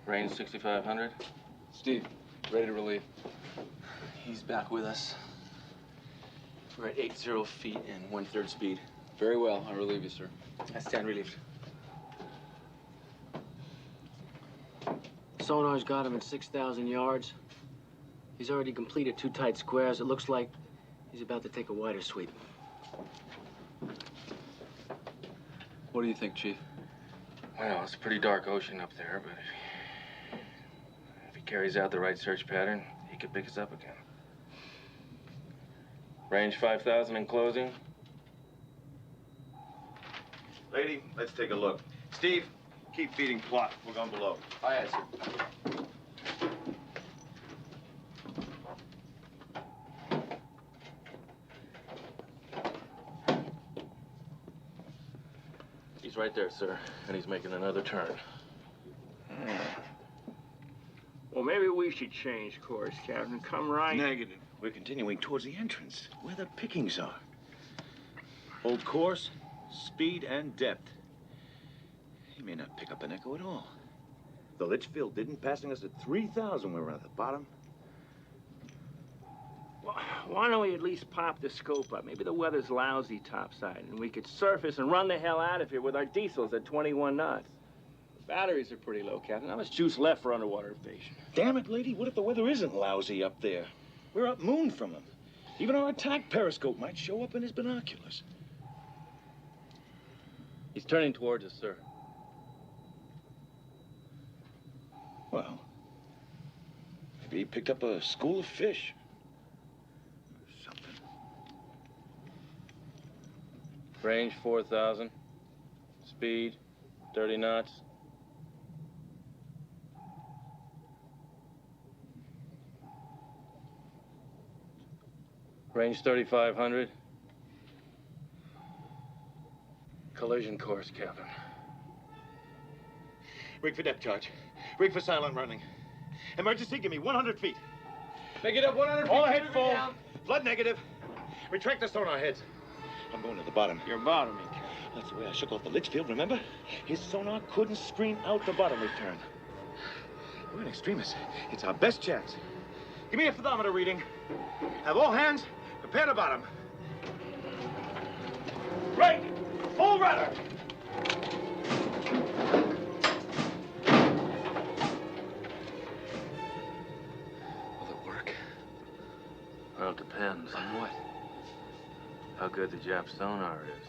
Range 6,500. Steve, ready to relieve. He's back with us. We're at 80 feet and 1/3 speed. Very well. I'll relieve you, sir. I stand relieved. Sonar's got him at 6,000 yards. He's already completed 2 tight squares. It looks like he's about to take a wider sweep. What do you think, Chief? Well, it's a pretty dark ocean up there, but if he carries out the right search pattern, he could pick us up again. Range 5,000 in closing. Lady, let's take a look. Steve, keep feeding plot. We're going below. Aye, aye, sir. He's right there, sir, and he's making another turn. Well, maybe we should change course, Captain. Come right. Negative. We're continuing towards the entrance, where the pickings are. Hold course, speed, and depth. He may not pick up an echo at all. The Litchfield didn't, passing us at 3,000 when we were at the bottom. Well, why don't we at least pop the scope up? Maybe the weather's lousy topside, and we could surface and run the hell out of here with our diesels at 21 knots. The batteries are pretty low, Captain. How much juice left for underwater evasion? Damn it, lady, what if the weather isn't lousy up there? We're up moon from him. Even our attack periscope might show up in his binoculars. He's turning towards us, sir. Well, maybe he picked up a school of fish. Range 4,000. Speed 30 knots. Range 3,500. Collision course, Captain. Rig for depth charge. Rig for silent running. Emergency, give me 100 feet. Make it up 100 feet. All ahead full. Down. Flood negative. Retract the sonar heads. I'm going to the bottom. You're bottoming. That's the way I shook off the Litchfield, remember? His sonar couldn't screen out the bottom return. We're in extremis. It's our best chance. Give me a thermometer reading. Have all hands prepare to bottom. Right! Full right! weather! Will it work? Well, it depends. On what? How good the Jap sonar is.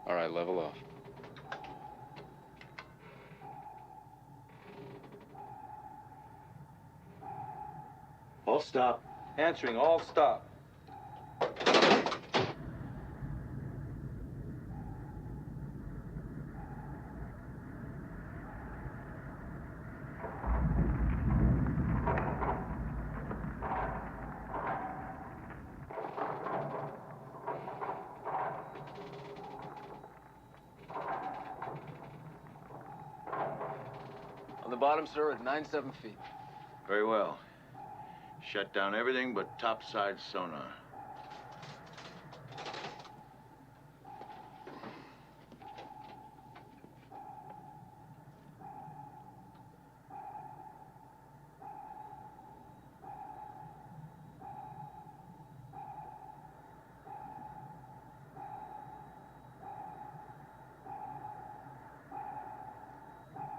All right, level off. All stop. Answering, all stop. On the bottom, sir, at 97 feet. Very well. Shut down everything but topside sonar.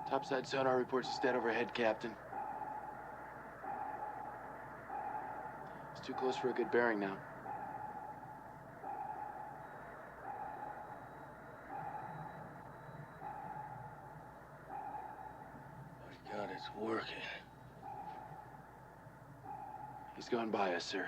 Topside sonar reports is dead overhead, Captain. It's too close for a good bearing now. My God, it's working. He's gone by us, sir.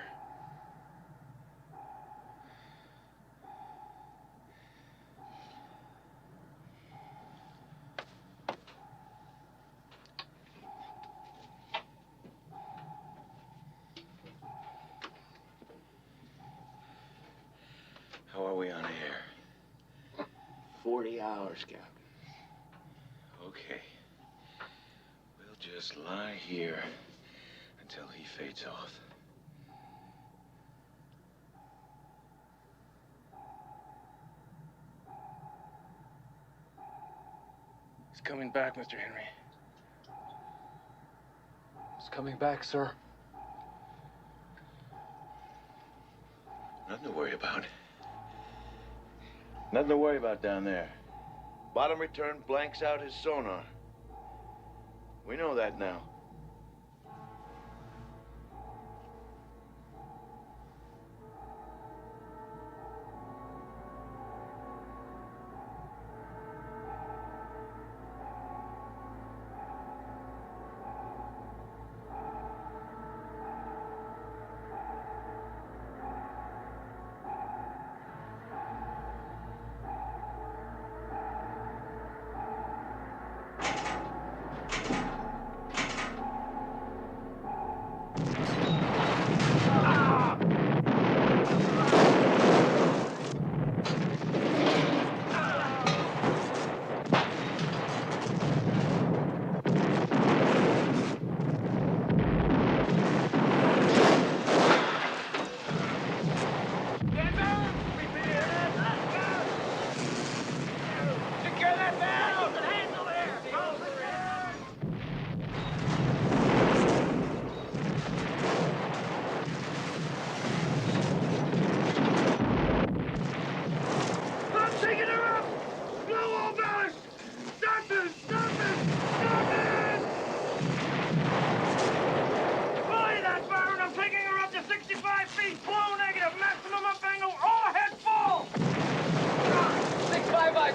How are we on air? 40 hours, Captain. Okay. We'll just lie here until he fades off. He's coming back, Mr. Henry. He's coming back, sir. Nothing to worry about. Nothing to worry about down there. Bottom return blanks out his sonar. We know that now.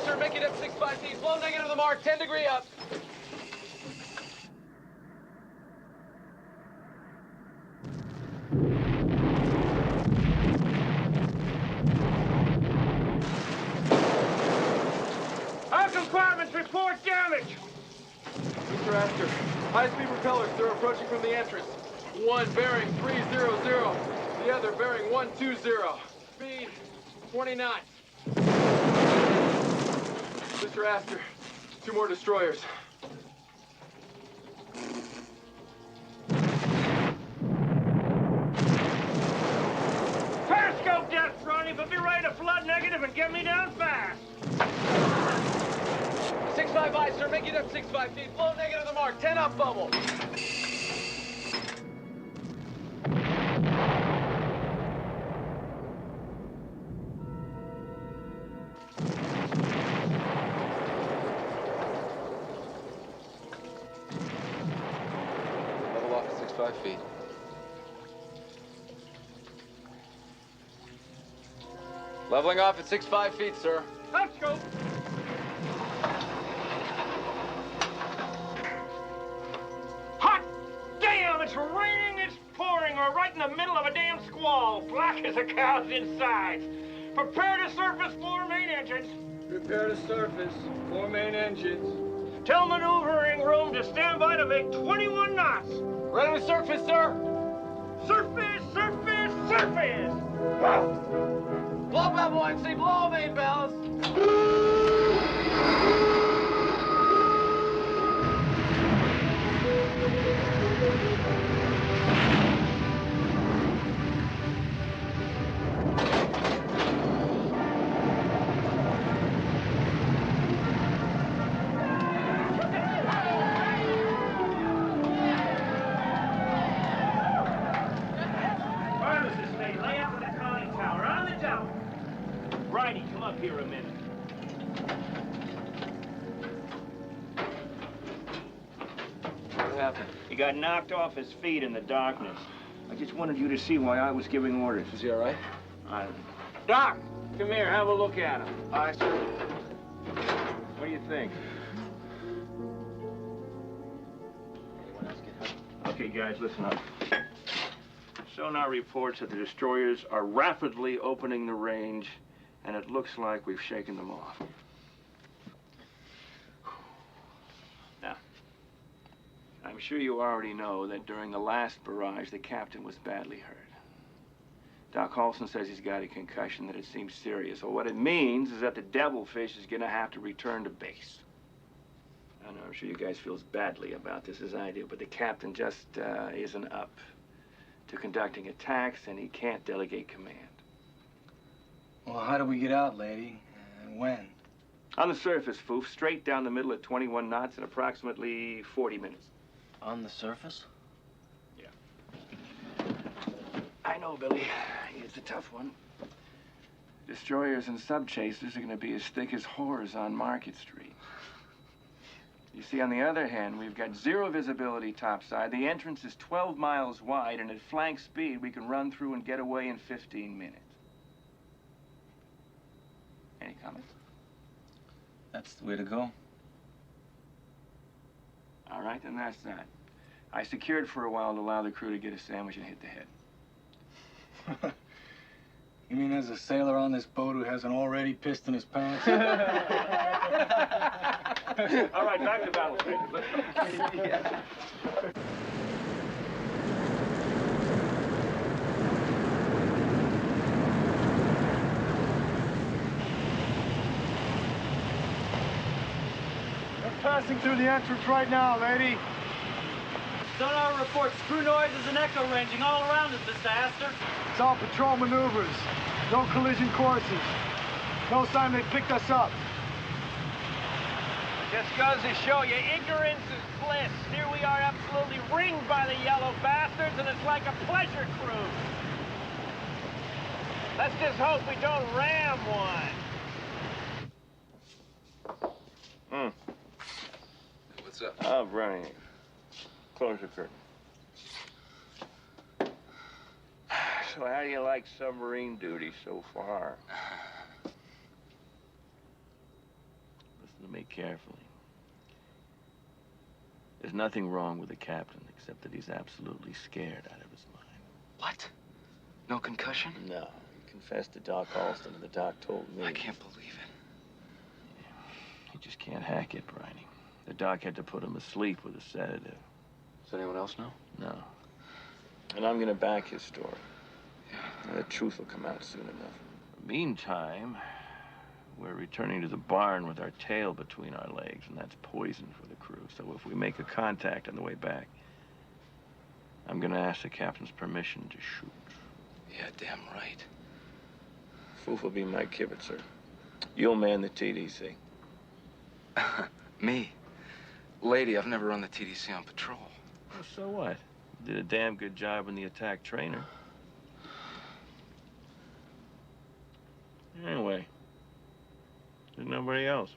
Sir, make it up 6-5 feet. Blow negative to the mark, 10 degree up. All compartments report damage. Mr. Astor, high-speed propellers, they're approaching from the entrance. One bearing 300, the other bearing 120. Speed 20 knots. Mr. Astor, 2 more destroyers. Periscope depth Ronnie, but be ready to flood negative and get me down fast. 6-5 eyes, sir. Make it up 6-5 feet. Blow negative to the mark. 10 up bubble. Level off at 6-5 feet. Leveling off at 6-5 feet, sir. Let's go. Hot damn, it's raining, it's pouring. We're right in the middle of a damn squall. Black as a cow's insides. Prepare to surface 4 main engines. Prepare to surface. 4 main engines. Tell maneuvering room to stand by to make 21 knots. Ready to surface, sir. Surface, surface, surface. Blow up, buoyancy. Blow all main ballast. Pharmacist, they lay out with the conning tower on the tower. Righty, come up here a minute. What happened? He got knocked off his feet in the darkness. I just wanted you to see why I was giving orders. Is he all right? Doc, come here, have a look at him. Aye, sir. What do you think? Okay, guys, listen up. Sonar reports that the destroyers are rapidly opening the range, and it looks like we've shaken them off. Now, I'm sure you already know that during the last barrage, the captain was badly hurt. Doc Halston says he's got a concussion, that it seems serious. Well, what it means is that the Devilfish is going to have to return to base. I know, I'm sure you guys feel as badly about this as I do, but the captain just isn't up to conducting attacks, and he can't delegate command. Well, how do we get out, lady? And when? On the surface, Foof, straight down the middle at 21 knots in approximately 40 minutes. On the surface? Yeah. I know, Billy. It's a tough one. Destroyers and sub-chasers are going to be as thick as whores on Market Street. You see, on the other hand, we've got 0 visibility topside. The entrance is 12 miles wide, and at flank speed, we can run through and get away in 15 minutes. Any comments? That's the way to go. All right, then that's that. I secured for a while to allow the crew to get a sandwich and hit the head. You mean there's a sailor on this boat who hasn't already pissed in his pants? All right, back to battle stations. Yeah. We're passing through the entrance right now, lady. Sonar reports screw noises and echo ranging all around us, Mr. Astor. It's all patrol maneuvers. No collision courses. No sign they picked us up. Just goes to show you, ignorance is bliss. Here we are absolutely ringed by the yellow bastards, and it's like a pleasure cruise. Let's just hope we don't ram one. What's up? Oh, Brian. Close the curtain. So how do you like submarine duty so far? Listen to me carefully. There's nothing wrong with the captain, except that he's absolutely scared out of his mind. What? No concussion? No. He confessed to Doc Halston, and the doc told me. I can't believe it. He just can't hack it, Briney. The doc had to put him asleep with a sedative. Does anyone else know? No. And I'm gonna back his story. The truth will come out soon enough. Meantime, we're returning to the barn with our tail between our legs, and that's poison for the crew. So if we make a contact on the way back, I'm gonna ask the captain's permission to shoot. Yeah, damn right. Foof will be my kibitzer. You'll man the TDC. Me? Lady, I've never run the TDC on patrol. Well, so what? You did a damn good job in the attack trainer. Anyway, there's nobody else.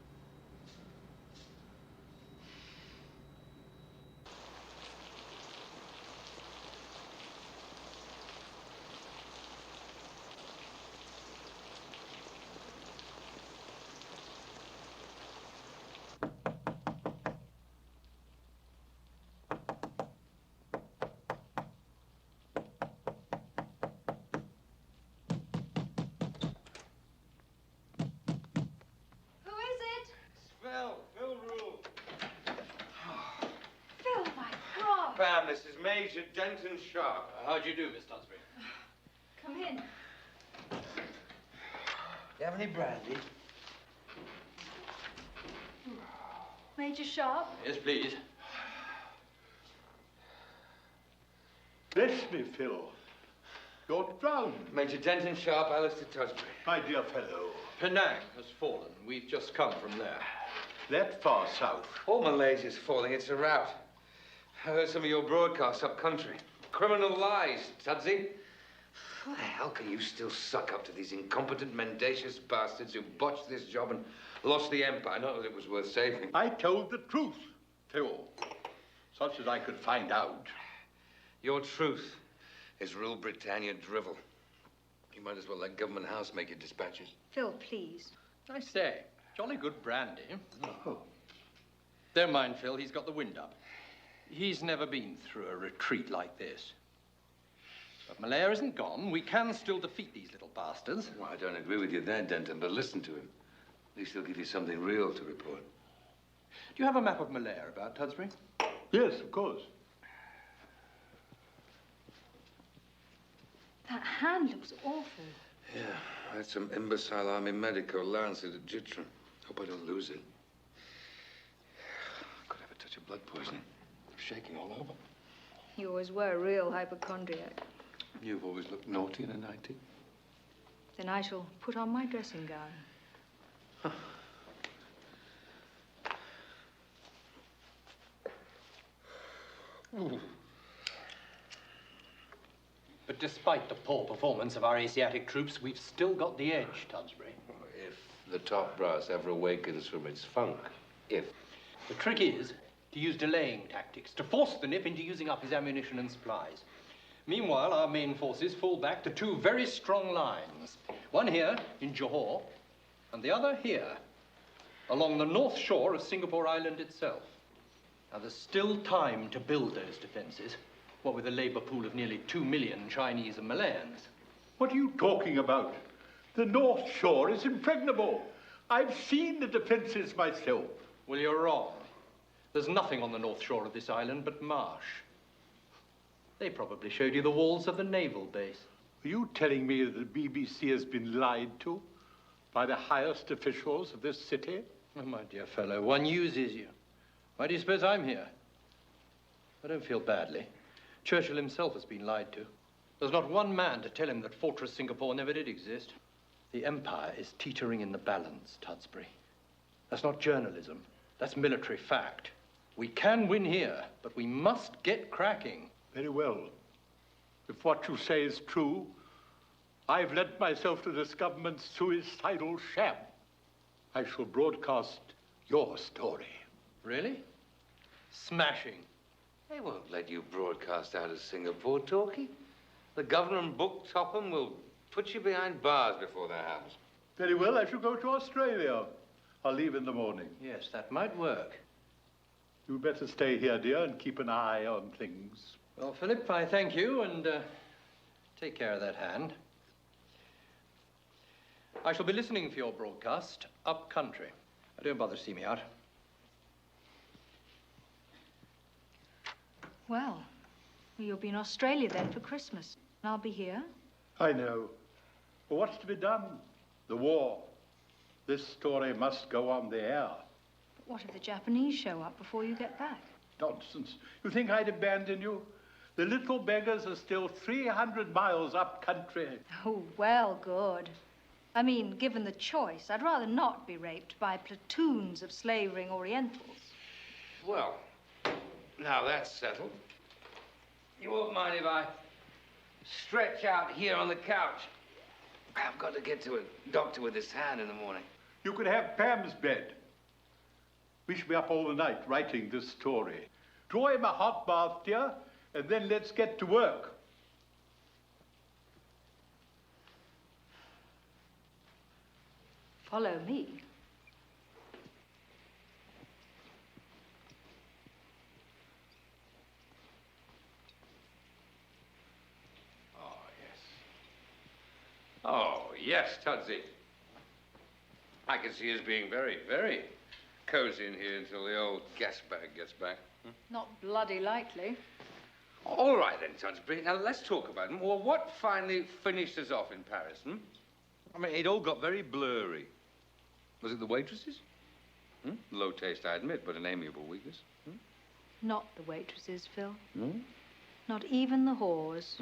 Pam, this is Major Denton Sharp. How'd you do, Miss Dunsbury? Come in. You have any brandy? Major Sharp? Yes, please. Bless me, Phil. You're drowned. Major Denton Sharp, Alistair Tusbury. My dear fellow. Penang has fallen. We've just come from there. That far south. All Malaysia's falling. It's a rout. I heard some of your broadcasts up country. Criminal lies, Tudsy. How the hell can you still suck up to these incompetent, mendacious bastards who botched this job and lost the empire? Not that it was worth saving. I told the truth, Phil. Such as I could find out. Your truth is Rule Britannia drivel. You might as well let Government House make your dispatches. Phil, please. I say, jolly good brandy. Oh. Don't mind Phil, he's got the wind up. He's never been through a retreat like this. But Malaya isn't gone. We can still defeat these little bastards. Well, I don't agree with you there, Denton, but listen to him. At least he'll give you something real to report. Do you have a map of Malaya about, Tudsbury? Yes, of course. That hand looks awful. Yeah, I had some imbecile army medico lance it at Jitra. Hope I don't lose it. I could have a touch of blood poisoning. Shaking all over. You always were a real hypochondriac. You've always looked naughty in a nightie. Then I shall put on my dressing gown. But despite the poor performance of our Asiatic troops, we've still got the edge, Tudsbury. If the top brass ever awakens from its funk. If. The trick is to use delaying tactics, to force the Nip into using up his ammunition and supplies. Meanwhile, our main forces fall back to two very strong lines. One here in Johor, and the other here, along the north shore of Singapore Island itself. Now, there's still time to build those defenses, what with a labor pool of nearly 2 million Chinese and Malayans. What are you talking about? The North Shore is impregnable. I've seen the defenses myself. Well, you're wrong. There's nothing on the north shore of this island but marsh. They probably showed you the walls of the naval base. Are you telling me that the BBC has been lied to by the highest officials of this city? Oh, my dear fellow, one uses you. Why do you suppose I'm here? I don't feel badly. Churchill himself has been lied to. There's not one man to tell him that Fortress Singapore never did exist. The empire is teetering in the balance, Tudsbury. That's not journalism. That's military fact. We can win here, but we must get cracking. Very well. If what you say is true, I've lent myself to this government's suicidal sham. I shall broadcast your story. Really? Smashing. They won't let you broadcast out of Singapore, Talkie. The governor and Book Topham will put you behind bars before that happens. Very well, I shall go to Australia. I'll leave in the morning. Yes, that might work. You'd better stay here, dear, and keep an eye on things. Well, Philip, I thank you, and take care of that hand. I shall be listening for your broadcast up country. Don't bother to see me out. Well, you'll be in Australia then for Christmas. And I'll be here. I know. But what's to be done? The war. This story must go on the air. But what if the Japanese show up before you get back? Nonsense. You think I'd abandon you? The little beggars are still 300 miles up country. Oh, well, good. I mean, given the choice, I'd rather not be raped by platoons of slavering Orientals. Well, now that's settled. You won't mind if I stretch out here on the couch? I've got to get to a doctor with his hand in the morning. You could have Pam's bed. We shall be up all the night writing this story. Draw him a hot bath, dear, and then let's get to work. Follow me. Oh, yes, Tudsy. I can see us being very, very cozy in here until the old gas bag gets back. Not bloody likely. All right then, Tudsby. Now let's talk about it. Well, what finally finished us off in Paris, I mean, it all got very blurry. Was it the waitresses? Low taste, I admit, but an amiable weakness. Not the waitresses, Phil. Not even the whores.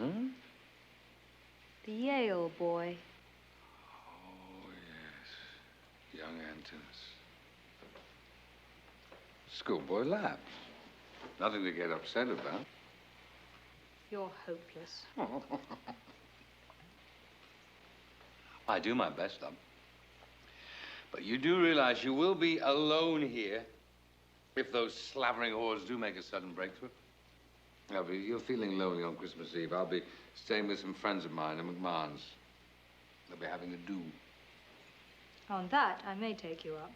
The Yale boy. Oh, yes. Young Antinous. Schoolboy laughs. Nothing to get upset about. You're hopeless. I do my best, love. But you do realize you will be alone here if those slavering whores do make a sudden breakthrough. Now, if you're feeling lonely on Christmas Eve, I'll be staying with some friends of mine in McMahon's. They'll be having a do. On that, I may take you up.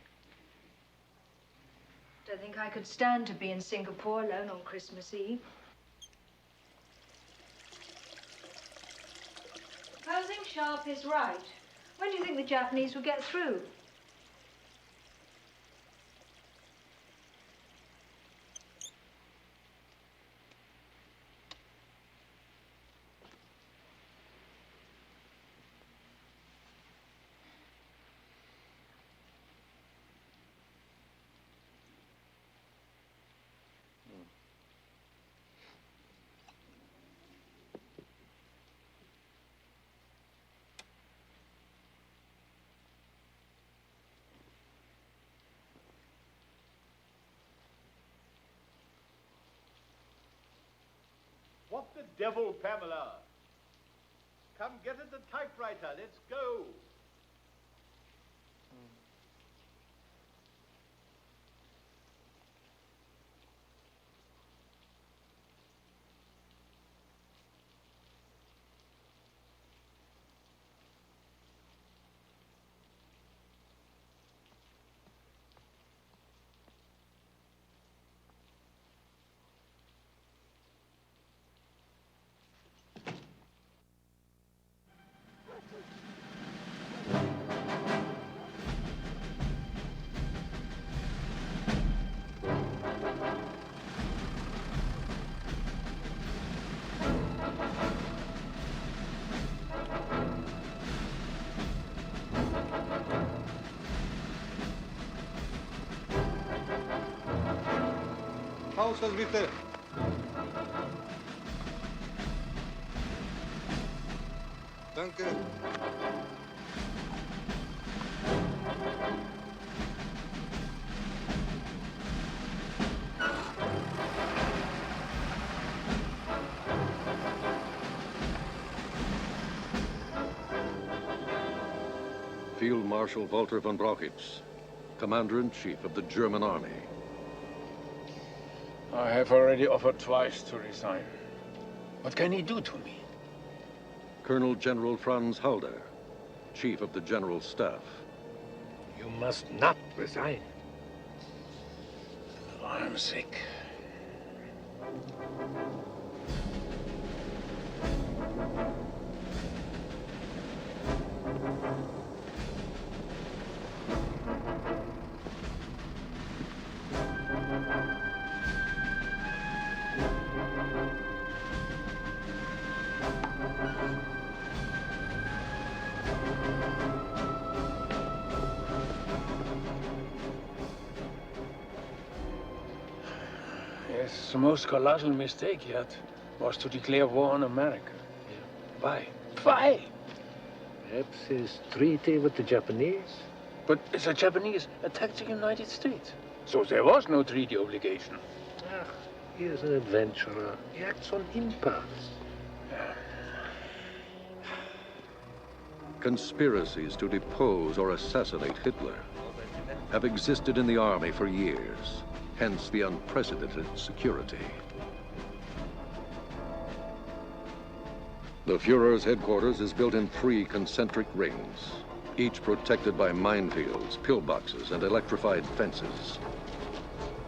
Don't think I could stand to be in Singapore alone on Christmas Eve. Supposing Sharp is right, when do you think the Japanese will get through? What the devil, Pamela? Come get at the typewriter. Let's go. Ausfall bitte. Danke. Field Marshal Walter von Brauchitsch, Commander-in-Chief of the German Army. I have already offered twice to resign. What can he do to me? Colonel General Franz Halder, Chief of the General Staff. You must not resign. I'm sick. Yes, the most colossal mistake yet was to declare war on America. Why? Why? Perhaps his treaty with the Japanese? But the Japanese attacked the United States, so there was no treaty obligation. He is an adventurer. He acts on impulse. Conspiracies to depose or assassinate Hitler have existed in the army for years, hence the unprecedented security. The Fuhrer's headquarters is built in 3 concentric rings, each protected by minefields, pillboxes, and electrified fences.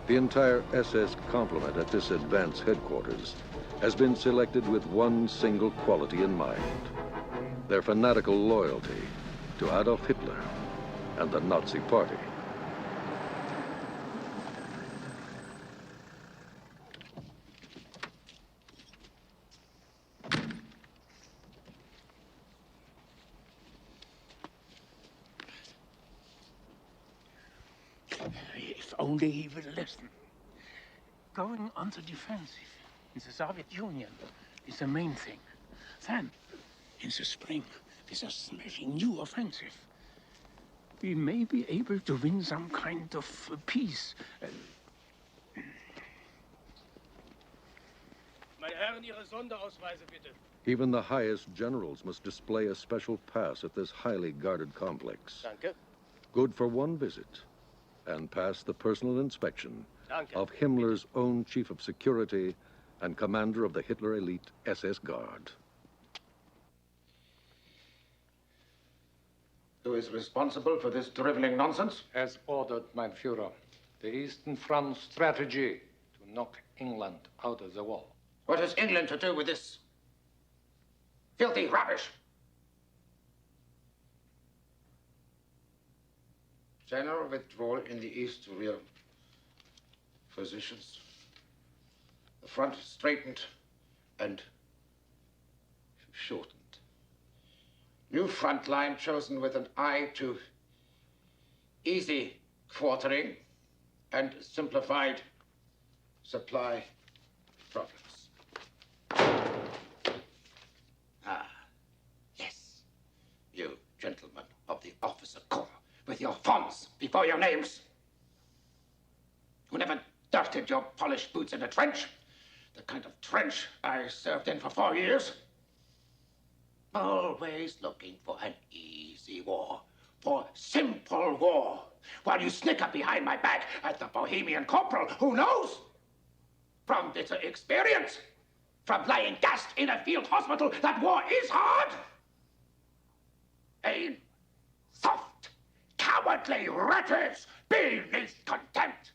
The entire SS complement at this advanced headquarters has been selected with one single quality in mind: their fanatical loyalty to Adolf Hitler and the Nazi Party. If only he would listen. Going on the defensive in the Soviet Union is the main thing. Then, in the spring, with a smashing new offensive, we may be able to win some kind of peace. Meine Herren, Ihre Sonderausweise bitte. Even the highest generals must display a special pass at this highly guarded complex. Danke. Good for one visit, and pass the personal inspection Danke. of Himmler's own chief of security and commander of the Hitler elite SS Guard. Who is responsible for this driveling nonsense? As ordered, mein Führer. The Eastern Front strategy to knock England out of the war. What has England to do with this filthy rubbish? General withdrawal in the east rear positions. The front straightened and shortened. New front line chosen with an eye to easy quartering and simplified supply problems. Ah, yes, you gentlemen of the officer corps, with your fonds before your names, who never dirtied your polished boots in a trench, the kind of trench I served in for 4 years. Always looking for an easy war, for simple war, while you snicker behind my back at the Bohemian corporal who knows, from bitter experience, from lying gassed in a field hospital, that war is hard. Vain, soft, cowardly wretches beneath contempt.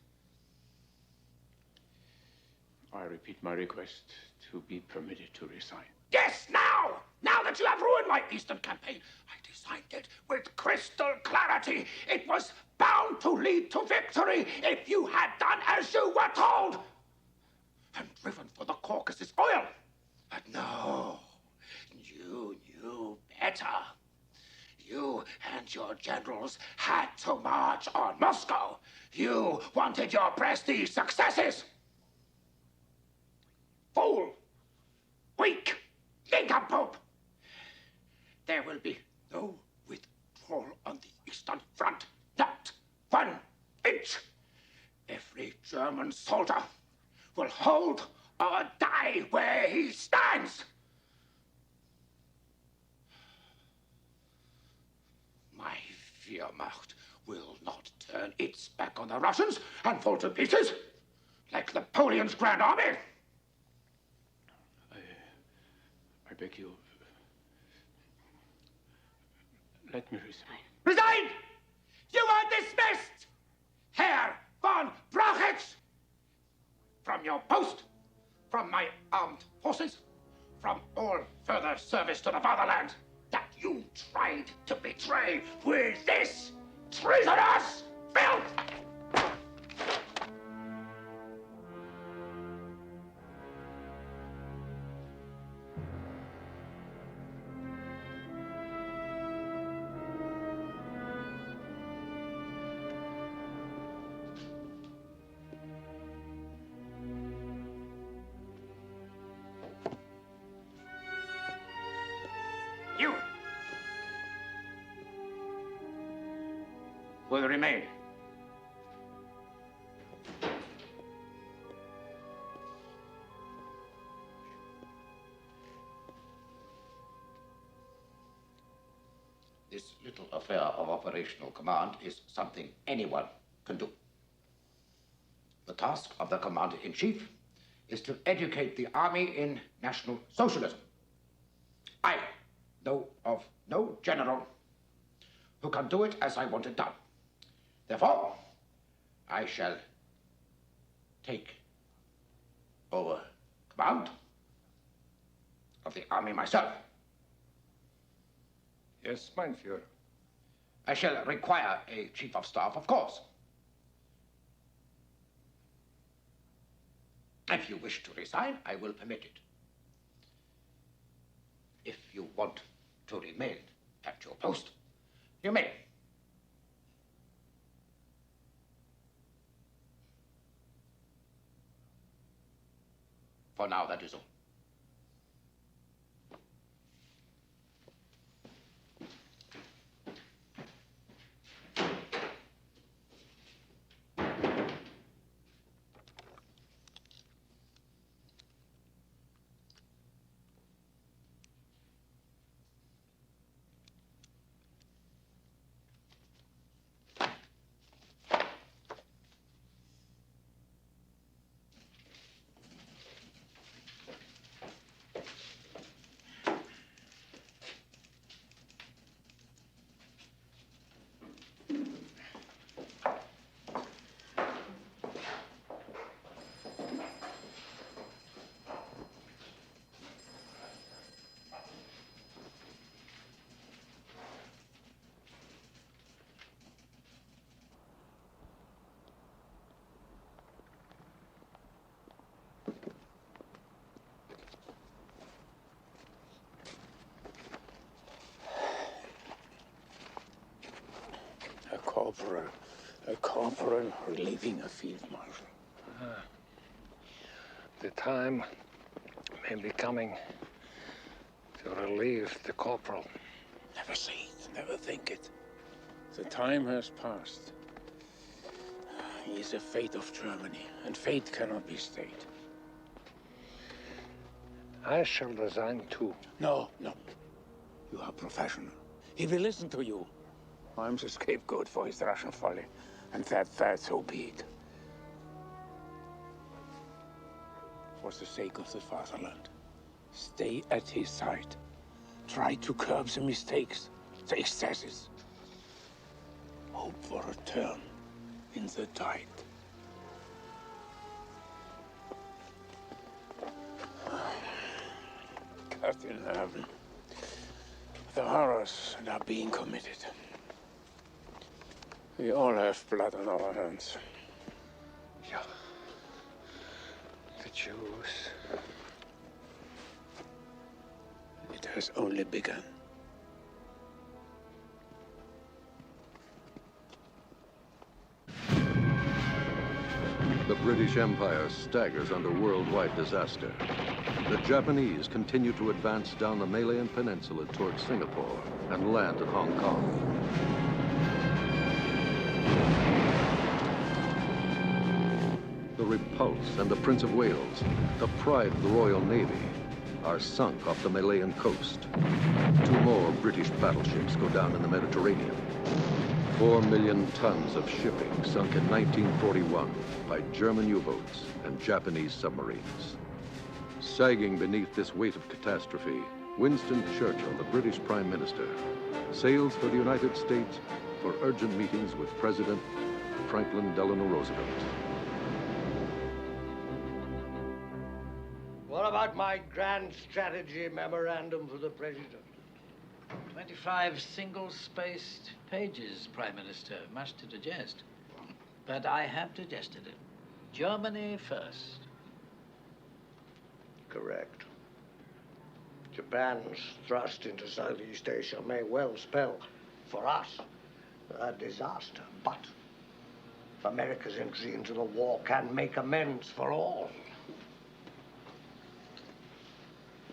I repeat my request to be permitted to resign. Yes, now! Now that you have ruined my Eastern campaign, I designed it with crystal clarity. It was bound to lead to victory if you had done as you were told and driven for the Caucasus oil. But no, you knew better. You and your generals had to march on Moscow. You wanted your prestige successes. Fool! Weak! Nincompoop! There will be no withdrawal on the Eastern Front. Not 1 inch. Every German soldier will hold or die where he stands. My Wehrmacht will not turn its back on the Russians and fall to pieces like Napoleon's Grand Army. I beg you, let me resign. Resign! You are dismissed, Herr von Brauchitsch! From your post, from my armed forces, from all further service to the fatherland that you tried to betray with this treasonous filth! will remain. This little affair of operational command is something anyone can do. The task of the commander-in-chief is to educate the army in National Socialism. I know of no general who can do it as I want it done. Therefore, I shall take over command of the army myself. Yes, mein Führer. I shall require a chief of staff, of course. If you wish to resign, I will permit it. If you want to remain at your post, you may. For now, that is all. A corporal relieving a field marshal. The time may be coming to relieve the corporal. Never say it, never think it. The time has passed. He is the fate of Germany, and fate cannot be stayed. I shall resign too. No. You are professional. He will listen to you. I'm the scapegoat for his Russian folly, and that so be it. For the sake of the fatherland, stay at his side. Try to curb the mistakes, the excesses. Hope for a turn in the tide. Cut in heaven. The horrors that are being committed. We all have blood on our hands. Yeah. The Jews. It has only begun. The British Empire staggers under worldwide disaster. The Japanese continue to advance down the Malayan Peninsula towards Singapore and land at Hong Kong. The Repulse and the Prince of Wales, the pride of the Royal Navy, are sunk off the Malayan coast. 2 more British battleships go down in the Mediterranean. 4 million tons of shipping sunk in 1941 by German U-boats and Japanese submarines. Sagging beneath this weight of catastrophe, Winston Churchill, the British Prime Minister, sails for the United States for urgent meetings with President Franklin Delano Roosevelt. What about my grand strategy memorandum for the president? 25 single-spaced pages, Prime Minister. Much to digest. But I have digested it. Germany first. Correct. Japan's thrust into Southeast Asia may well spell, for us, a disaster. But America's entry into the war can make amends for all.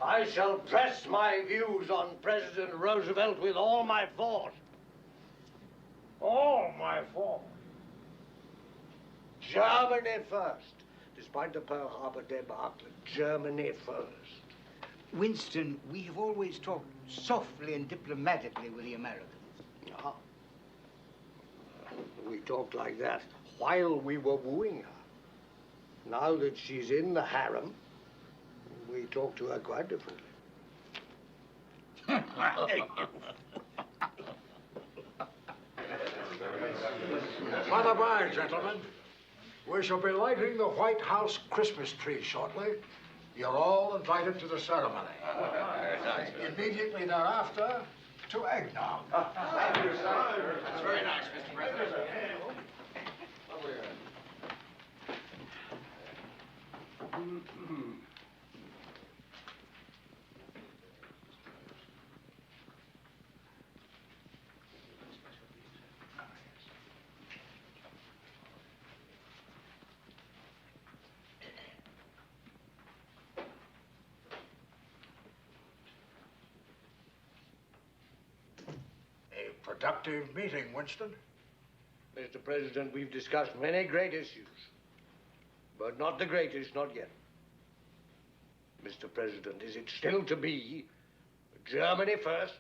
I shall press my views on President Roosevelt with all my force. All my form. Germany first. Despite the Pearl Harbor debacle, Germany first. Winston, we have always talked softly and diplomatically with the Americans. Ah. We talked like that while we were wooing her. Now that she's in the harem, we talk to her quite differently. By the by, gentlemen, we shall be lighting the White House Christmas tree shortly. You're all invited to the ceremony. Immediately thereafter, to eggnog. Thank you, sir. That's very nice, Mr. President. Productive meeting, Winston. Mr. President, we've discussed many great issues, but not the greatest, not yet. Mr. President, is it still to be Germany first?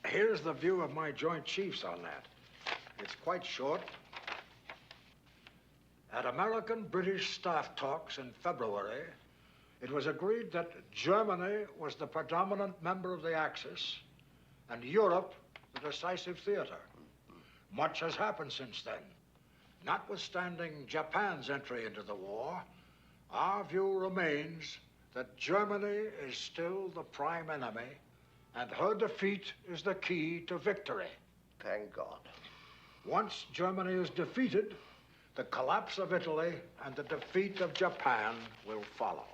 Here's the view of my Joint Chiefs on that. It's quite short. At American-British staff talks in February, it was agreed that Germany was the predominant member of the Axis and Europe the decisive theater. Much has happened since then. Notwithstanding Japan's entry into the war, our view remains that Germany is still the prime enemy, and her defeat is the key to victory. Thank God. Once Germany is defeated, the collapse of Italy and the defeat of Japan will follow.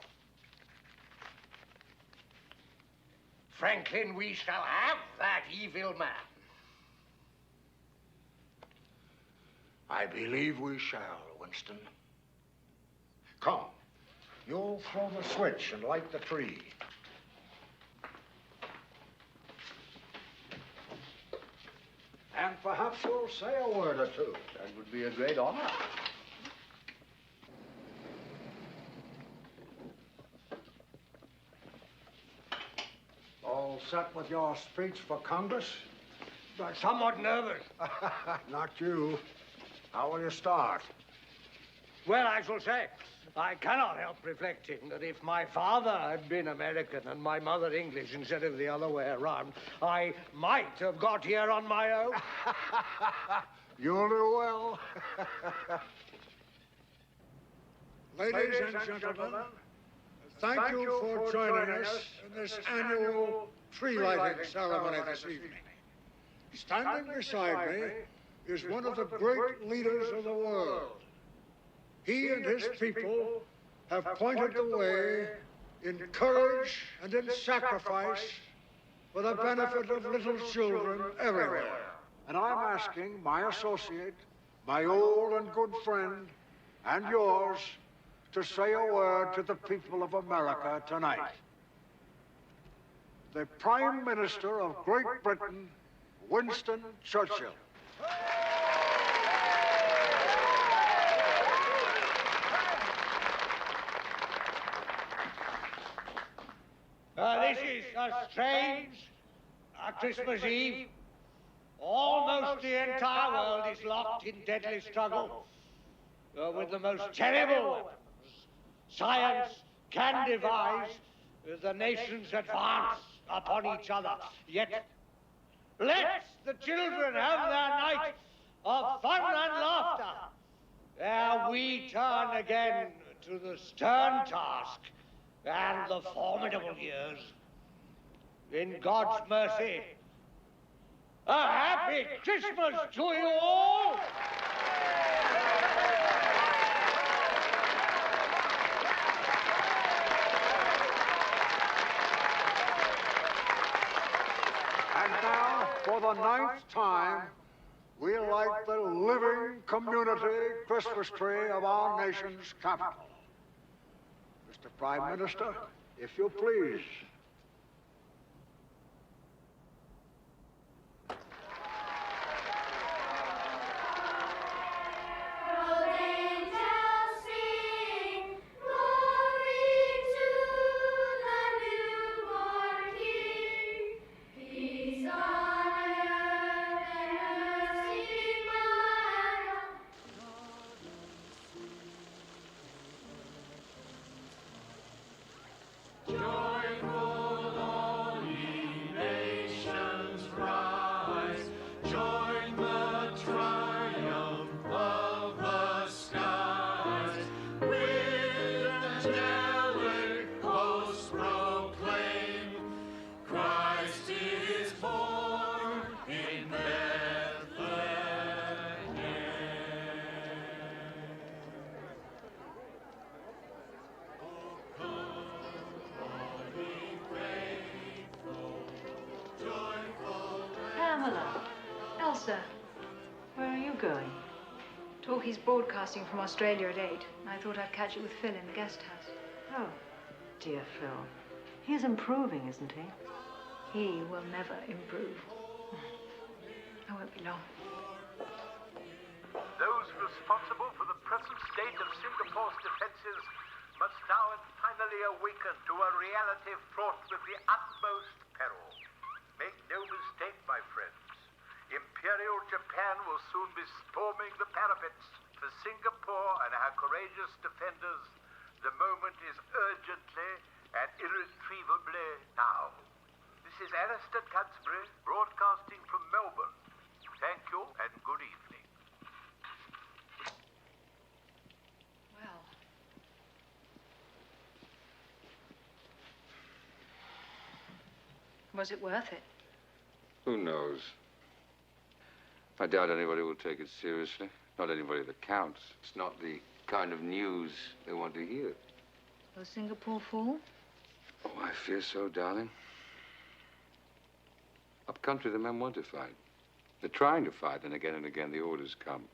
Franklin, we shall have that evil man. I believe we shall, Winston. Come, you'll throw the switch and light the tree. And perhaps you'll say a word or two. That would be a great honor. All set with your speech for Congress? I'm somewhat nervous. Not you. How will you start? Well, I shall say, I cannot help reflecting that if my father had been American and my mother English instead of the other way around, I might have got here on my own. You'll do well. Ladies and gentlemen, thank you for joining us in this annual tree lighting ceremony this evening. Standing beside me is one of the great leaders of the world. He and his people have pointed the way in courage and in sacrifice for the benefit of little children everywhere. And I'm asking my associate, my old and good friend, and yours, to say a word to the people of America tonight. The Prime Minister of Great Britain, Winston Churchill. This is a strange Christmas Eve. Almost the entire world is locked in deadly struggle with the most terrible weapons science can devise. The nations advance upon each other. Yet, let the children have their night of fun and laughter ere we turn again to the stern task and the formidable years. In God's mercy, a happy Christmas to you all! And now, for the 9th time, we light the living community Christmas tree of our nation's capital. Mr. Prime Minister, if you please. sir. Where are you going? Talkie's broadcasting from Australia at 8. I thought I'd catch it with Phil in the guest house. Oh, dear Phil. He's improving, isn't he? He will never improve. I won't be long. Those responsible for the present state of Singapore's defenses must now and finally awaken to a reality fraught with the utmost peril. Make no mistake, my friends. Imperial Japan will soon be storming the parapets. For Singapore and her courageous defenders, the moment is urgently and irretrievably now. This is Alistair Cutsbury, broadcasting from Melbourne. Thank you and good evening. Well. Was it worth it? Who knows? I doubt anybody will take it seriously. Not anybody that counts. It's not the kind of news they want to hear. Will Singapore fall? Oh, I fear so, darling. Up country, the men want to fight. They're trying to fight, and again the orders come.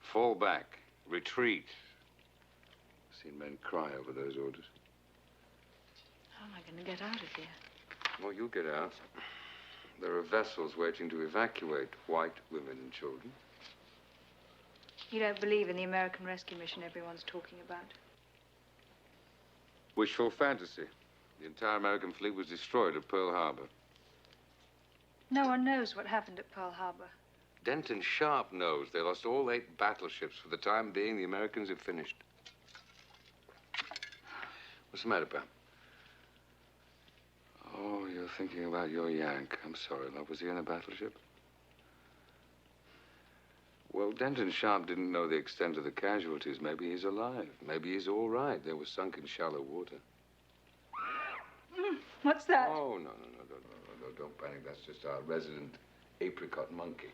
Fall back, retreat. I've seen men cry over those orders. How am I going to get out of here? Well, you'll get out. There are vessels waiting to evacuate white women and children. You don't believe in the American rescue mission everyone's talking about? Wishful fantasy. The entire American fleet was destroyed at Pearl Harbor. No one knows what happened at Pearl Harbor. Denton Sharp knows they lost all 8 battleships. For the time being, the Americans have finished. What's the matter, Pam? Oh, you're thinking about your Yank. I'm sorry, love. Was he in a battleship? Well, Denton Sharp didn't know the extent of the casualties. Maybe he's alive. Maybe he's all right. They were sunk in shallow water. What's that? Oh, no, don't panic. That's just our resident apricot monkey.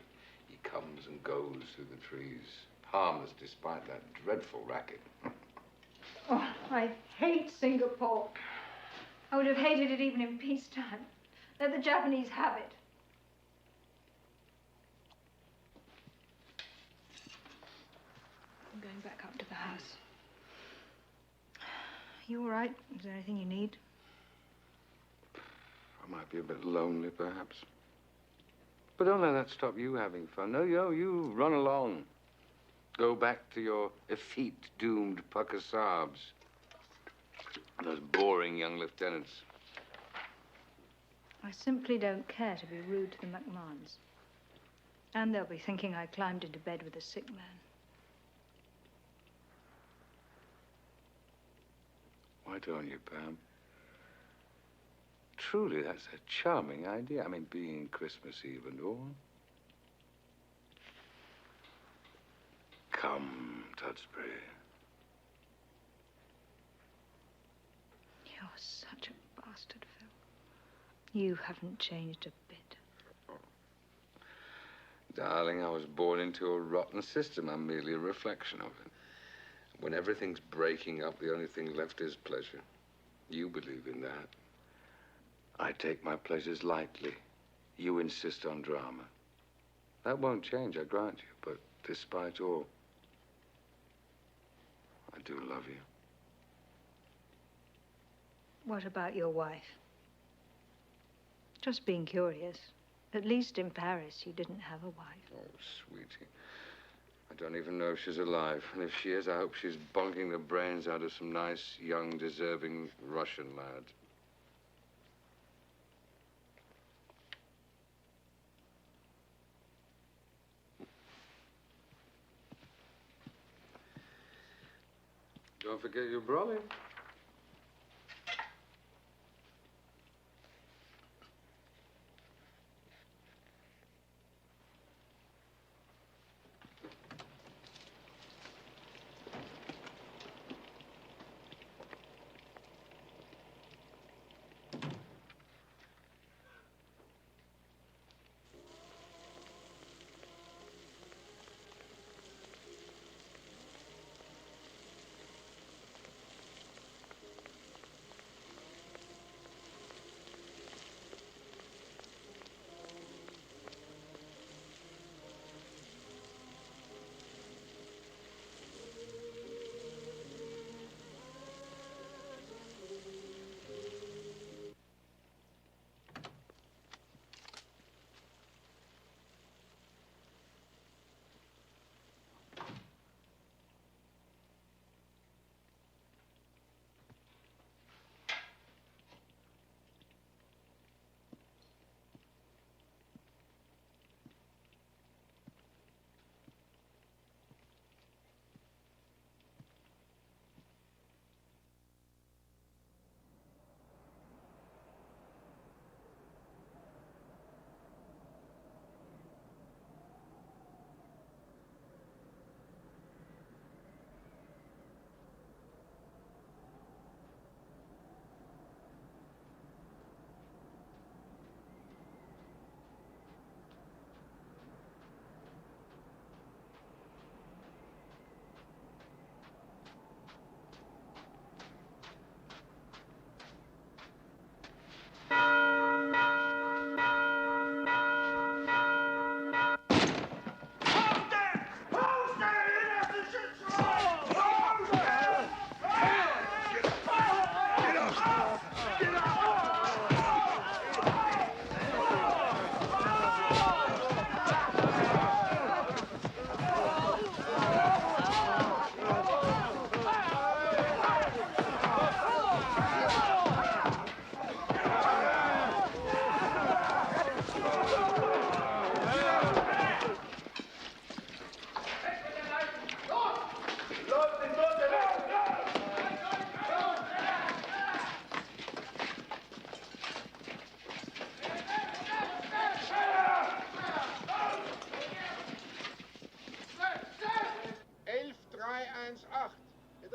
He comes and goes through the trees, harmless despite that dreadful racket. Oh, I hate Singapore. I would have hated it even in peacetime. Let the Japanese have it. I'm going back up to the house. You all right? Is there anything you need? I might be a bit lonely, perhaps. But don't let that stop you having fun. No, you run along. Go back to your effete-doomed Puckasabs. Those boring young lieutenants. I simply don't care to be rude to the McMahons. And they'll be thinking I climbed into bed with a sick man. Why don't you, Pam? Truly, that's a charming idea. I mean, being Christmas Eve and all. Come, Tudsbury. You're such a bastard, Phil. You haven't changed a bit. Darling, I was born into a rotten system. I'm merely a reflection of it. When everything's breaking up, the only thing left is pleasure. You believe in that. I take my pleasures lightly. You insist on drama. That won't change, I grant you, but despite all, I do love you. What about your wife? Just being curious. At least in Paris, you didn't have a wife. Oh, sweetie. I don't even know if she's alive. And if she is, I hope she's bonking the brains out of some nice, young, deserving Russian lads. Don't forget your brolly.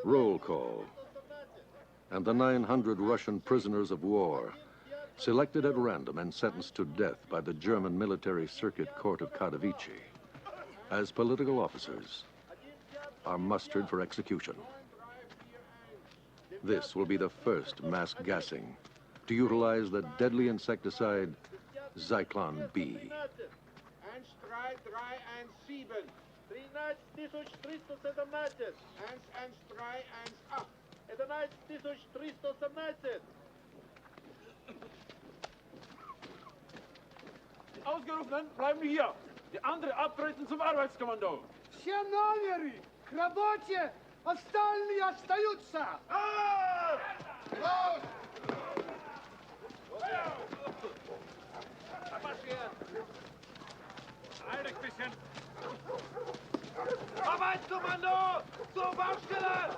Roll call. And the 900 Russian prisoners of war, selected at random and sentenced to death by the German Military Circuit Court of Katowice, as political officers, are mustered for execution. This will be the first mass gassing to utilize the deadly insecticide Zyklon B. 13317. 13317. 11318. 11317. Die Ausgerufenen bleiben hier. Die anderen abtreten zum Arbeitskommando. Все номеры к работе, остальные остаются. Los! Halt ein bisschen. Arbeitskommando! Zur Baustelle!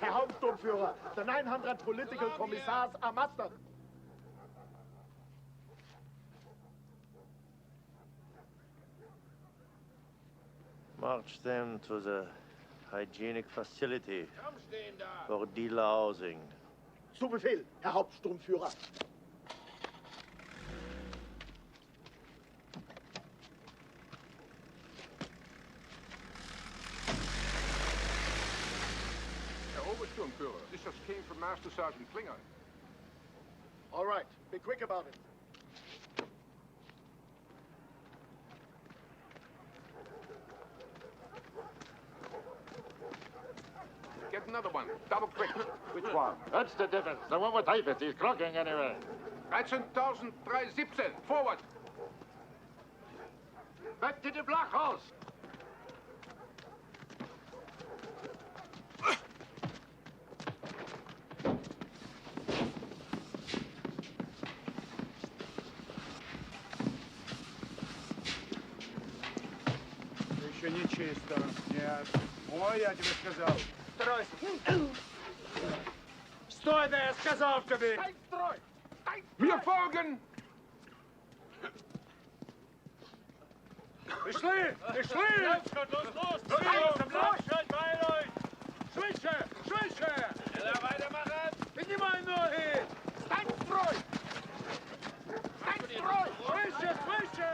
Herr Hauptsturmführer, the 900 political commissars are mustered. March them to the hygienic facility for delousing. Zu Befehl, Herr Hauptsturmführer. Herr Obersturmführer, this just came from Master Sergeant Klinger. All right, be quick about it. Get another one, double quick. Which one? That's the difference. The one with David, he's clocking anyway. 13.317, forward. Back to the blockhouse. Еще не чисто. Нет. Ой, я тебе сказал. Строй! Стой, да я сказал тебе! Строй! Wir folgen! Пішли! Пішли! Los! Bleib bei euch! Швидше! Швидше! Піднімай ноги! Стань в строй! Стань в строй! Швидше! Швидше!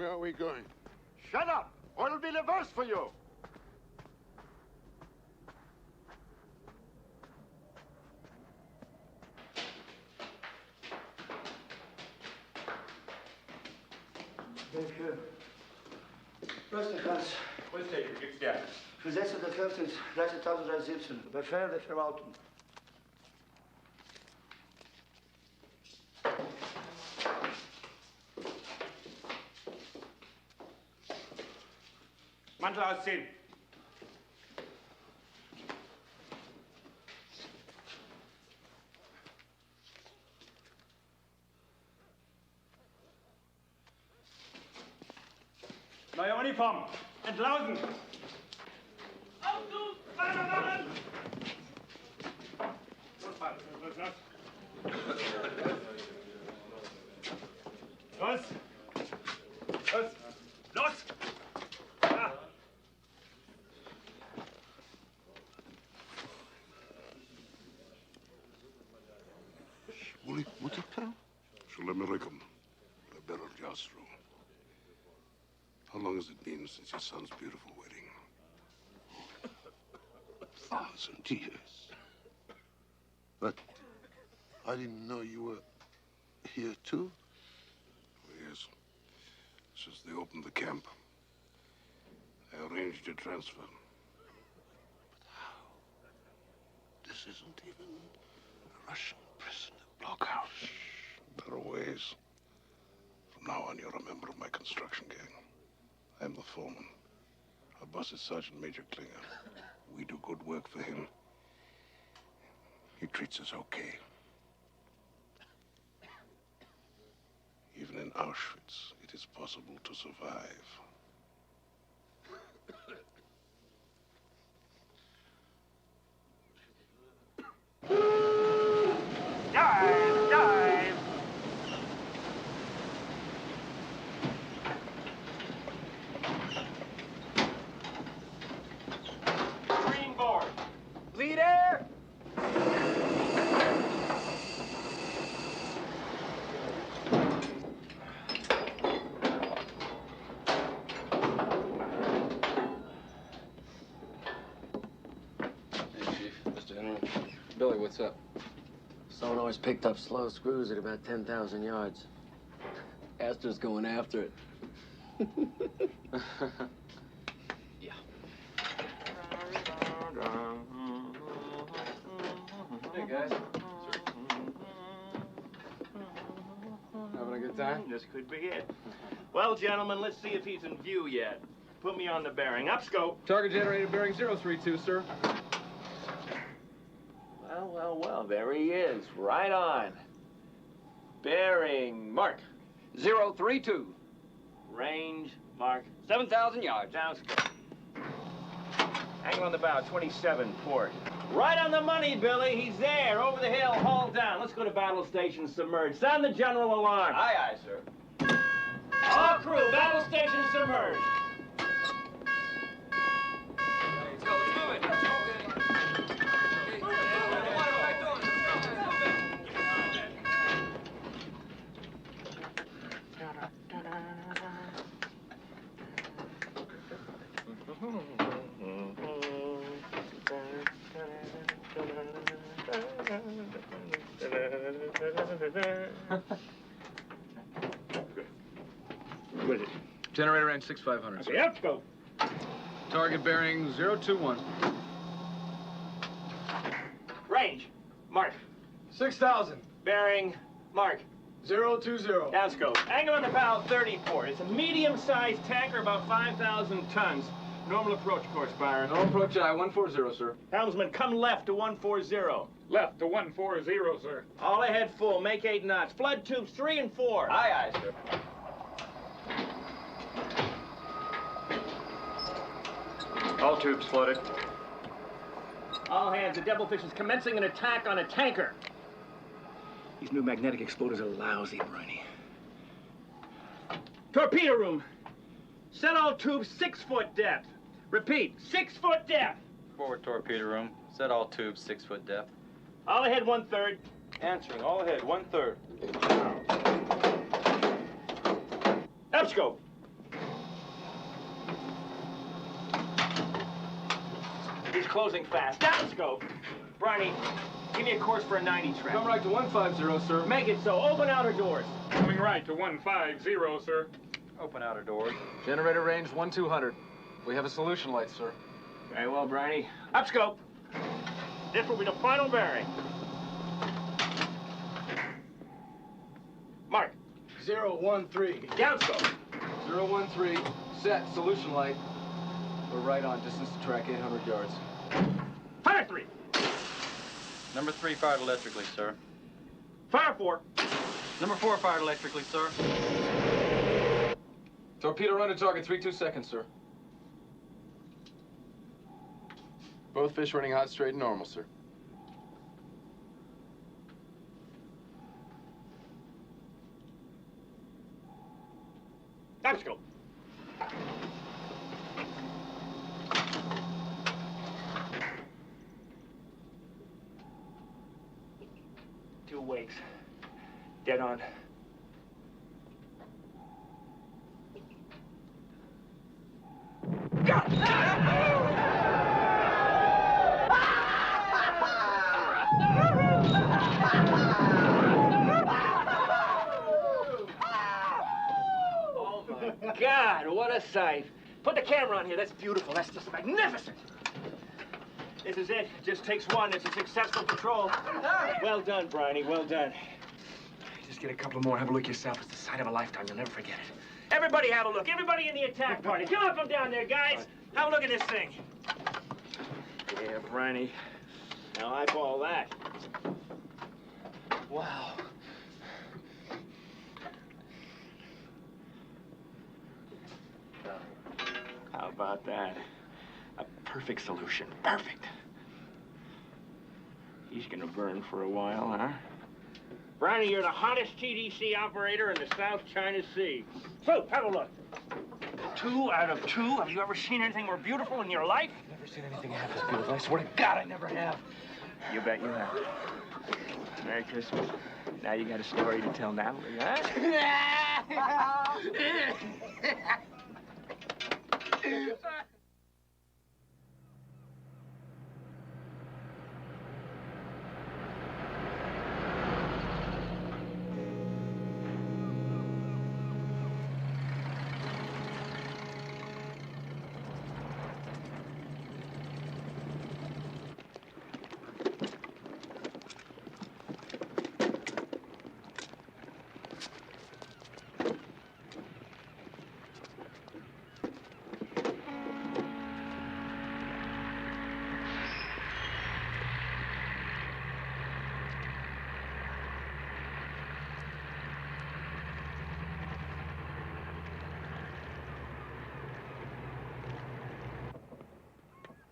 Where are we going? Shut up, or it'll be the worse for you. Danke. Bestenfalls. Grüß dich, wie geht's dir? Für 614, 30.317. Befehl der Verwaltung. Mantel ausziehen. Neue Uniform. Entlausen. Aufzug! Weitermachen! Los! Los! Los! Ja. Shalom Alaikum, Baron Jastrow. How long has it been since your son's beautiful wedding? 1,000 years. But I didn't know you were here too. Oh, yes. Since they opened the camp, I arranged your transfer. But how? This isn't even a Russian prisoner blockhouse. There are ways. From now on, you're a member of my construction gang. I'm the foreman. Our boss is Sergeant Major Klinger. We do good work for him. He treats us okay. Even in Auschwitz, it is possible to survive. Dive! Dive! Green board. Leader! Hey, Chief. Mr. Henry. Billy, what's up? Sonar's picked up slow screws at about 10,000 yards. Astor's going after it. Yeah. Hey, guys. Having a good time? This could be it. Well, gentlemen, let's see if he's in view yet. Put me on the bearing. Up scope. Target generated bearing 032, sir. Well, there he is. Right on. Bearing, mark. 032. Range, mark. 7,000 yards. Down scope. Angle on the bow, 27, port. Right on the money, Billy. He's there, over the hill, hull down. Let's go to battle station submerged. Sound the general alarm. Aye, aye, sir. All crew, battle station submerged. Let's go, let's move it. What is it? Generator range 6500. Okay, let's go. Target bearing 021. Range, mark. 6,000. Bearing, mark. 020. Down scope. Angle on the bow, 34. It's a medium-sized tanker, about 5,000 tons. Normal approach course, Byron. No approach, 140, sir. Helmsman, come left to 140. Left to 140, sir. All ahead full, make 8 knots. Flood tubes 3 and 4. Aye, aye, sir. All tubes flooded. All hands, the Devilfish is commencing an attack on a tanker. These new magnetic exploders are lousy, Briny. Torpedo room. Set all tubes 6-foot depth. Repeat, 6-foot depth. Forward torpedo room. Set all tubes 6-foot depth. All ahead 1/3. Answering. All ahead 1/3. Up scope. closing fast. Downscope. Briney, give me a course for a 90 track. Come right to 150, sir. Make it so. Open outer doors. Coming right to 150, sir. Open outer doors. Generator range 1200. We have a solution light, sir. Very well, Briney. Upscope. This will be the final bearing. Mark. 013. Downscope. 013. Set. Solution light. We're right on. Distance to track 800 yards. Fire 3. Number 3 fired electrically, sir. Fire 4. Number 4 fired electrically, sir. Torpedo run to target 32 seconds, sir. Both fish running hot, straight, and normal, sir. Upscope. Two wakes. Dead on. God, what a sight. Put the camera on here. That's beautiful. That's just magnificent. This is it. Just takes one. It's a successful patrol. Well done, Briney. Well done. Just get a couple more. Have a look yourself. It's the sight of a lifetime. You'll never forget it. Everybody have a look. Everybody in the attack party. Come up from down there, guys. Have a look at this thing. Yeah, Briney. Now eyeball that. Wow. How about that? A perfect solution. Perfect. He's gonna burn for a while, huh? Briney, you're the hottest TDC operator in the South China Sea. So, have a look. 2 out of 2. Have you ever seen anything more beautiful in your life? Never seen anything half as beautiful. I swear to God, I never have. You bet you have. Merry Christmas. Now you got a story to tell Natalie, huh?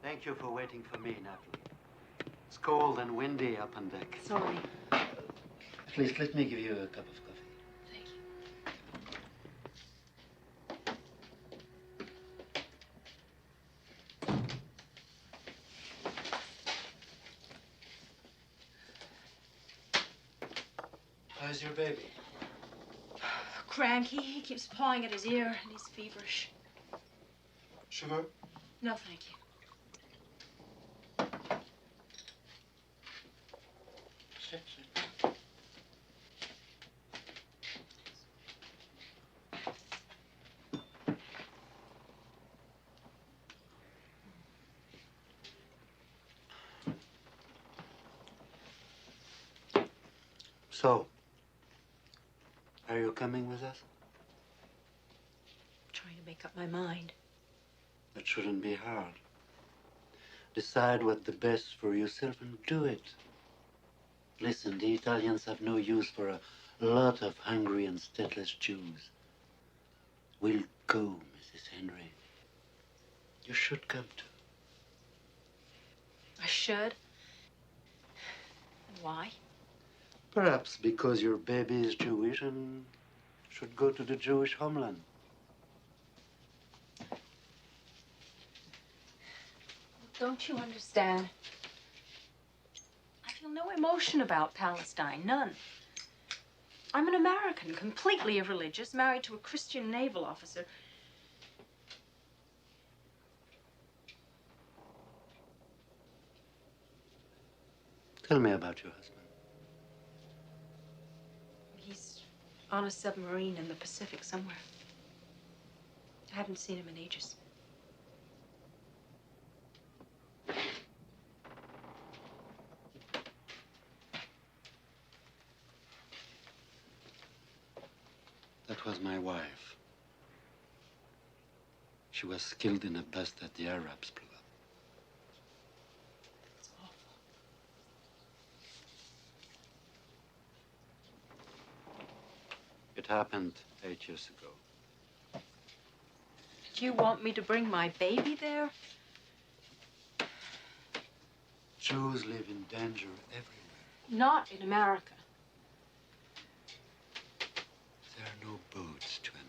Thank you for waiting for me, Natalie. It's cold and windy up on deck. Sorry. Please, let me give you a cup of coffee. Thank you. How's your baby? Cranky. He keeps pawing at his ear and he's feverish. Sugar? No, thank you. Sit. So, are you coming with us? Trying to make up my mind. That shouldn't be hard. Decide what's the best for yourself and do it. Listen, the Italians have no use for a lot of hungry and stateless Jews. We'll go, Mrs. Henry. You should come too. I should? And why? Perhaps because your baby is Jewish and should go to the Jewish homeland. Don't you understand? I feel no emotion about Palestine, none. I'm an American, completely irreligious, married to a Christian naval officer. Tell me about your husband. He's on a submarine in the Pacific somewhere. I haven't seen him in ages. That was my wife. She was killed in a bust that the Arabs blew up. It's awful. It happened 8 years ago. Did you want me to bring my baby there? Jews live in danger everywhere. Not in America. There are no boats to America.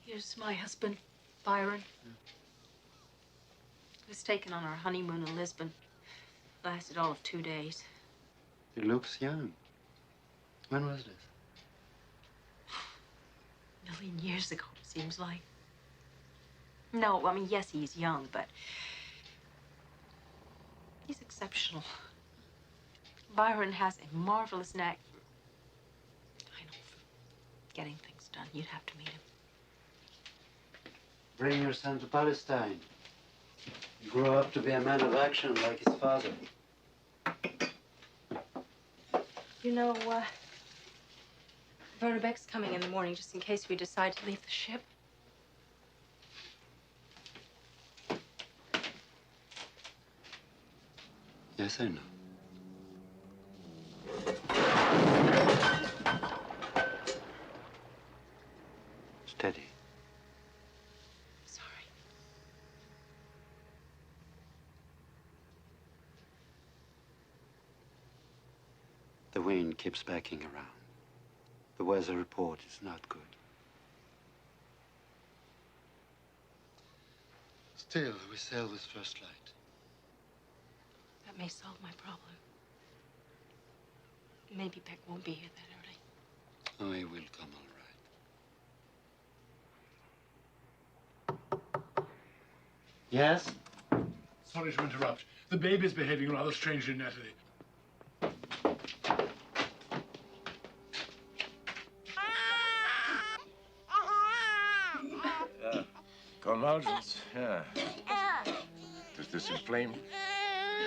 Here's my husband, Byron. He was taken on our honeymoon in Lisbon. Lasted all of 2 days. He looks young. When was this? A million years ago, it seems like. No, I mean, yes, he's young, but he's exceptional. Byron has a marvelous knack for getting things done. You'd have to meet him. Bring your son to Palestine. Grow up to be a man of action like his father. You know, Werner Beck's coming in the morning just in case we decide to leave the ship. Yes, I know. Steady. Sorry. The wind keeps backing around. The weather report is not good. Still, we sail with first light. That may solve my problem. Maybe Beck won't be here that early. Oh, he will come all right. Yes? Sorry to interrupt. The baby's behaving rather strangely, Natalie. Convulsions, yeah. Does this inflame?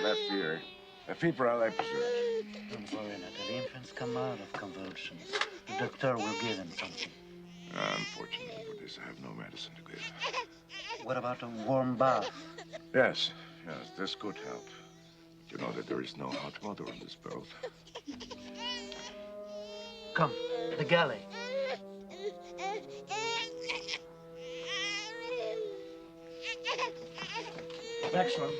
Left ear. A febrile episode. Don't worry, Natalie. Infants come out of convulsions. The doctor will give them something. Unfortunately for this, I have no medicine to give. What about a warm bath? Yes, this could help. You know that there is no hot water on this boat. Come, the galley. Excellent.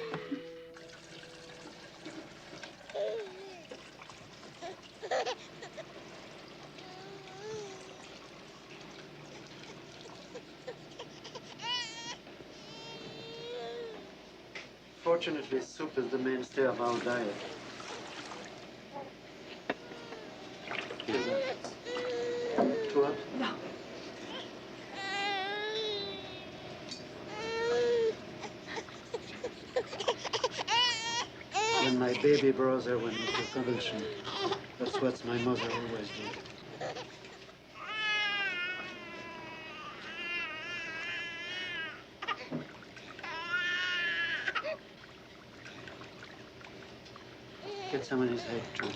Fortunately, soup is the mainstay of our diet. Is that too hot? No. When my baby brother went into convulsion, that's what my mother always did. Get some in his head, too.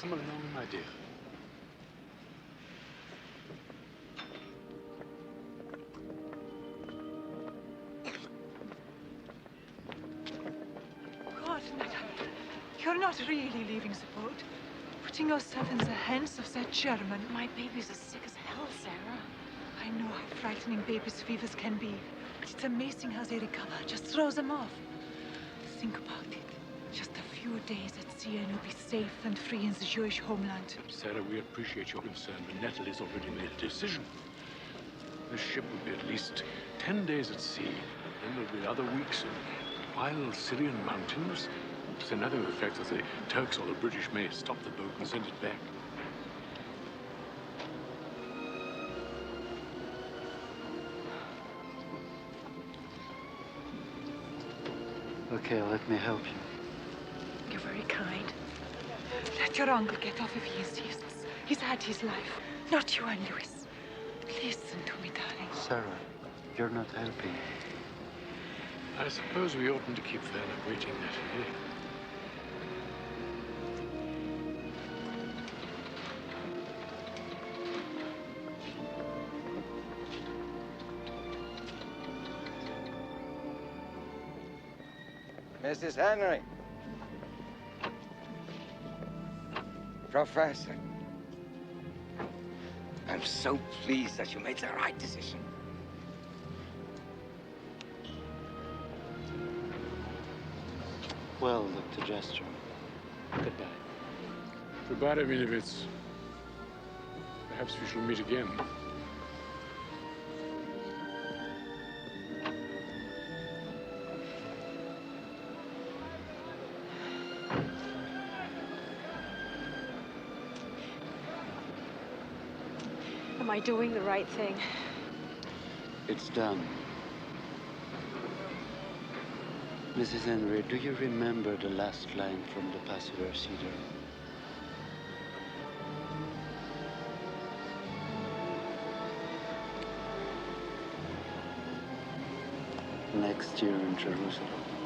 Come along, my dear. God, madam, you're not really leaving the boat. Putting yourself in the hands of that German. My babies are sick as hell, Sarah. I know how frightening babies' fevers can be, but it's amazing how they recover. Just throw them off. Think about it. Just a few days at sea and you'll be safe and free in the Jewish homeland. Sarah, we appreciate your concern, but Nettle has already made a decision. This ship will be at least 10 days at sea. Then there'll be other weeks in wild Syrian mountains. To another effect that the Turks or the British may stop the boat and send it back. Okay, let me help you. You're very kind. Let your uncle get off if he insists. He's had his life, not you and Louis. Listen to me, darling. Sarah, you're not helping. I suppose we oughtn't to keep Werner waiting that way. Mrs. Henry. Professor. I'm so pleased that you made the right decision. Well, Dr. Jastrow, Goodbye. Goodbye, Rabinovitz. Perhaps we shall meet again. Am I doing the right thing? It's done. Mrs. Henry, do you remember the last line from the Passover Cedar? Next year in Jerusalem.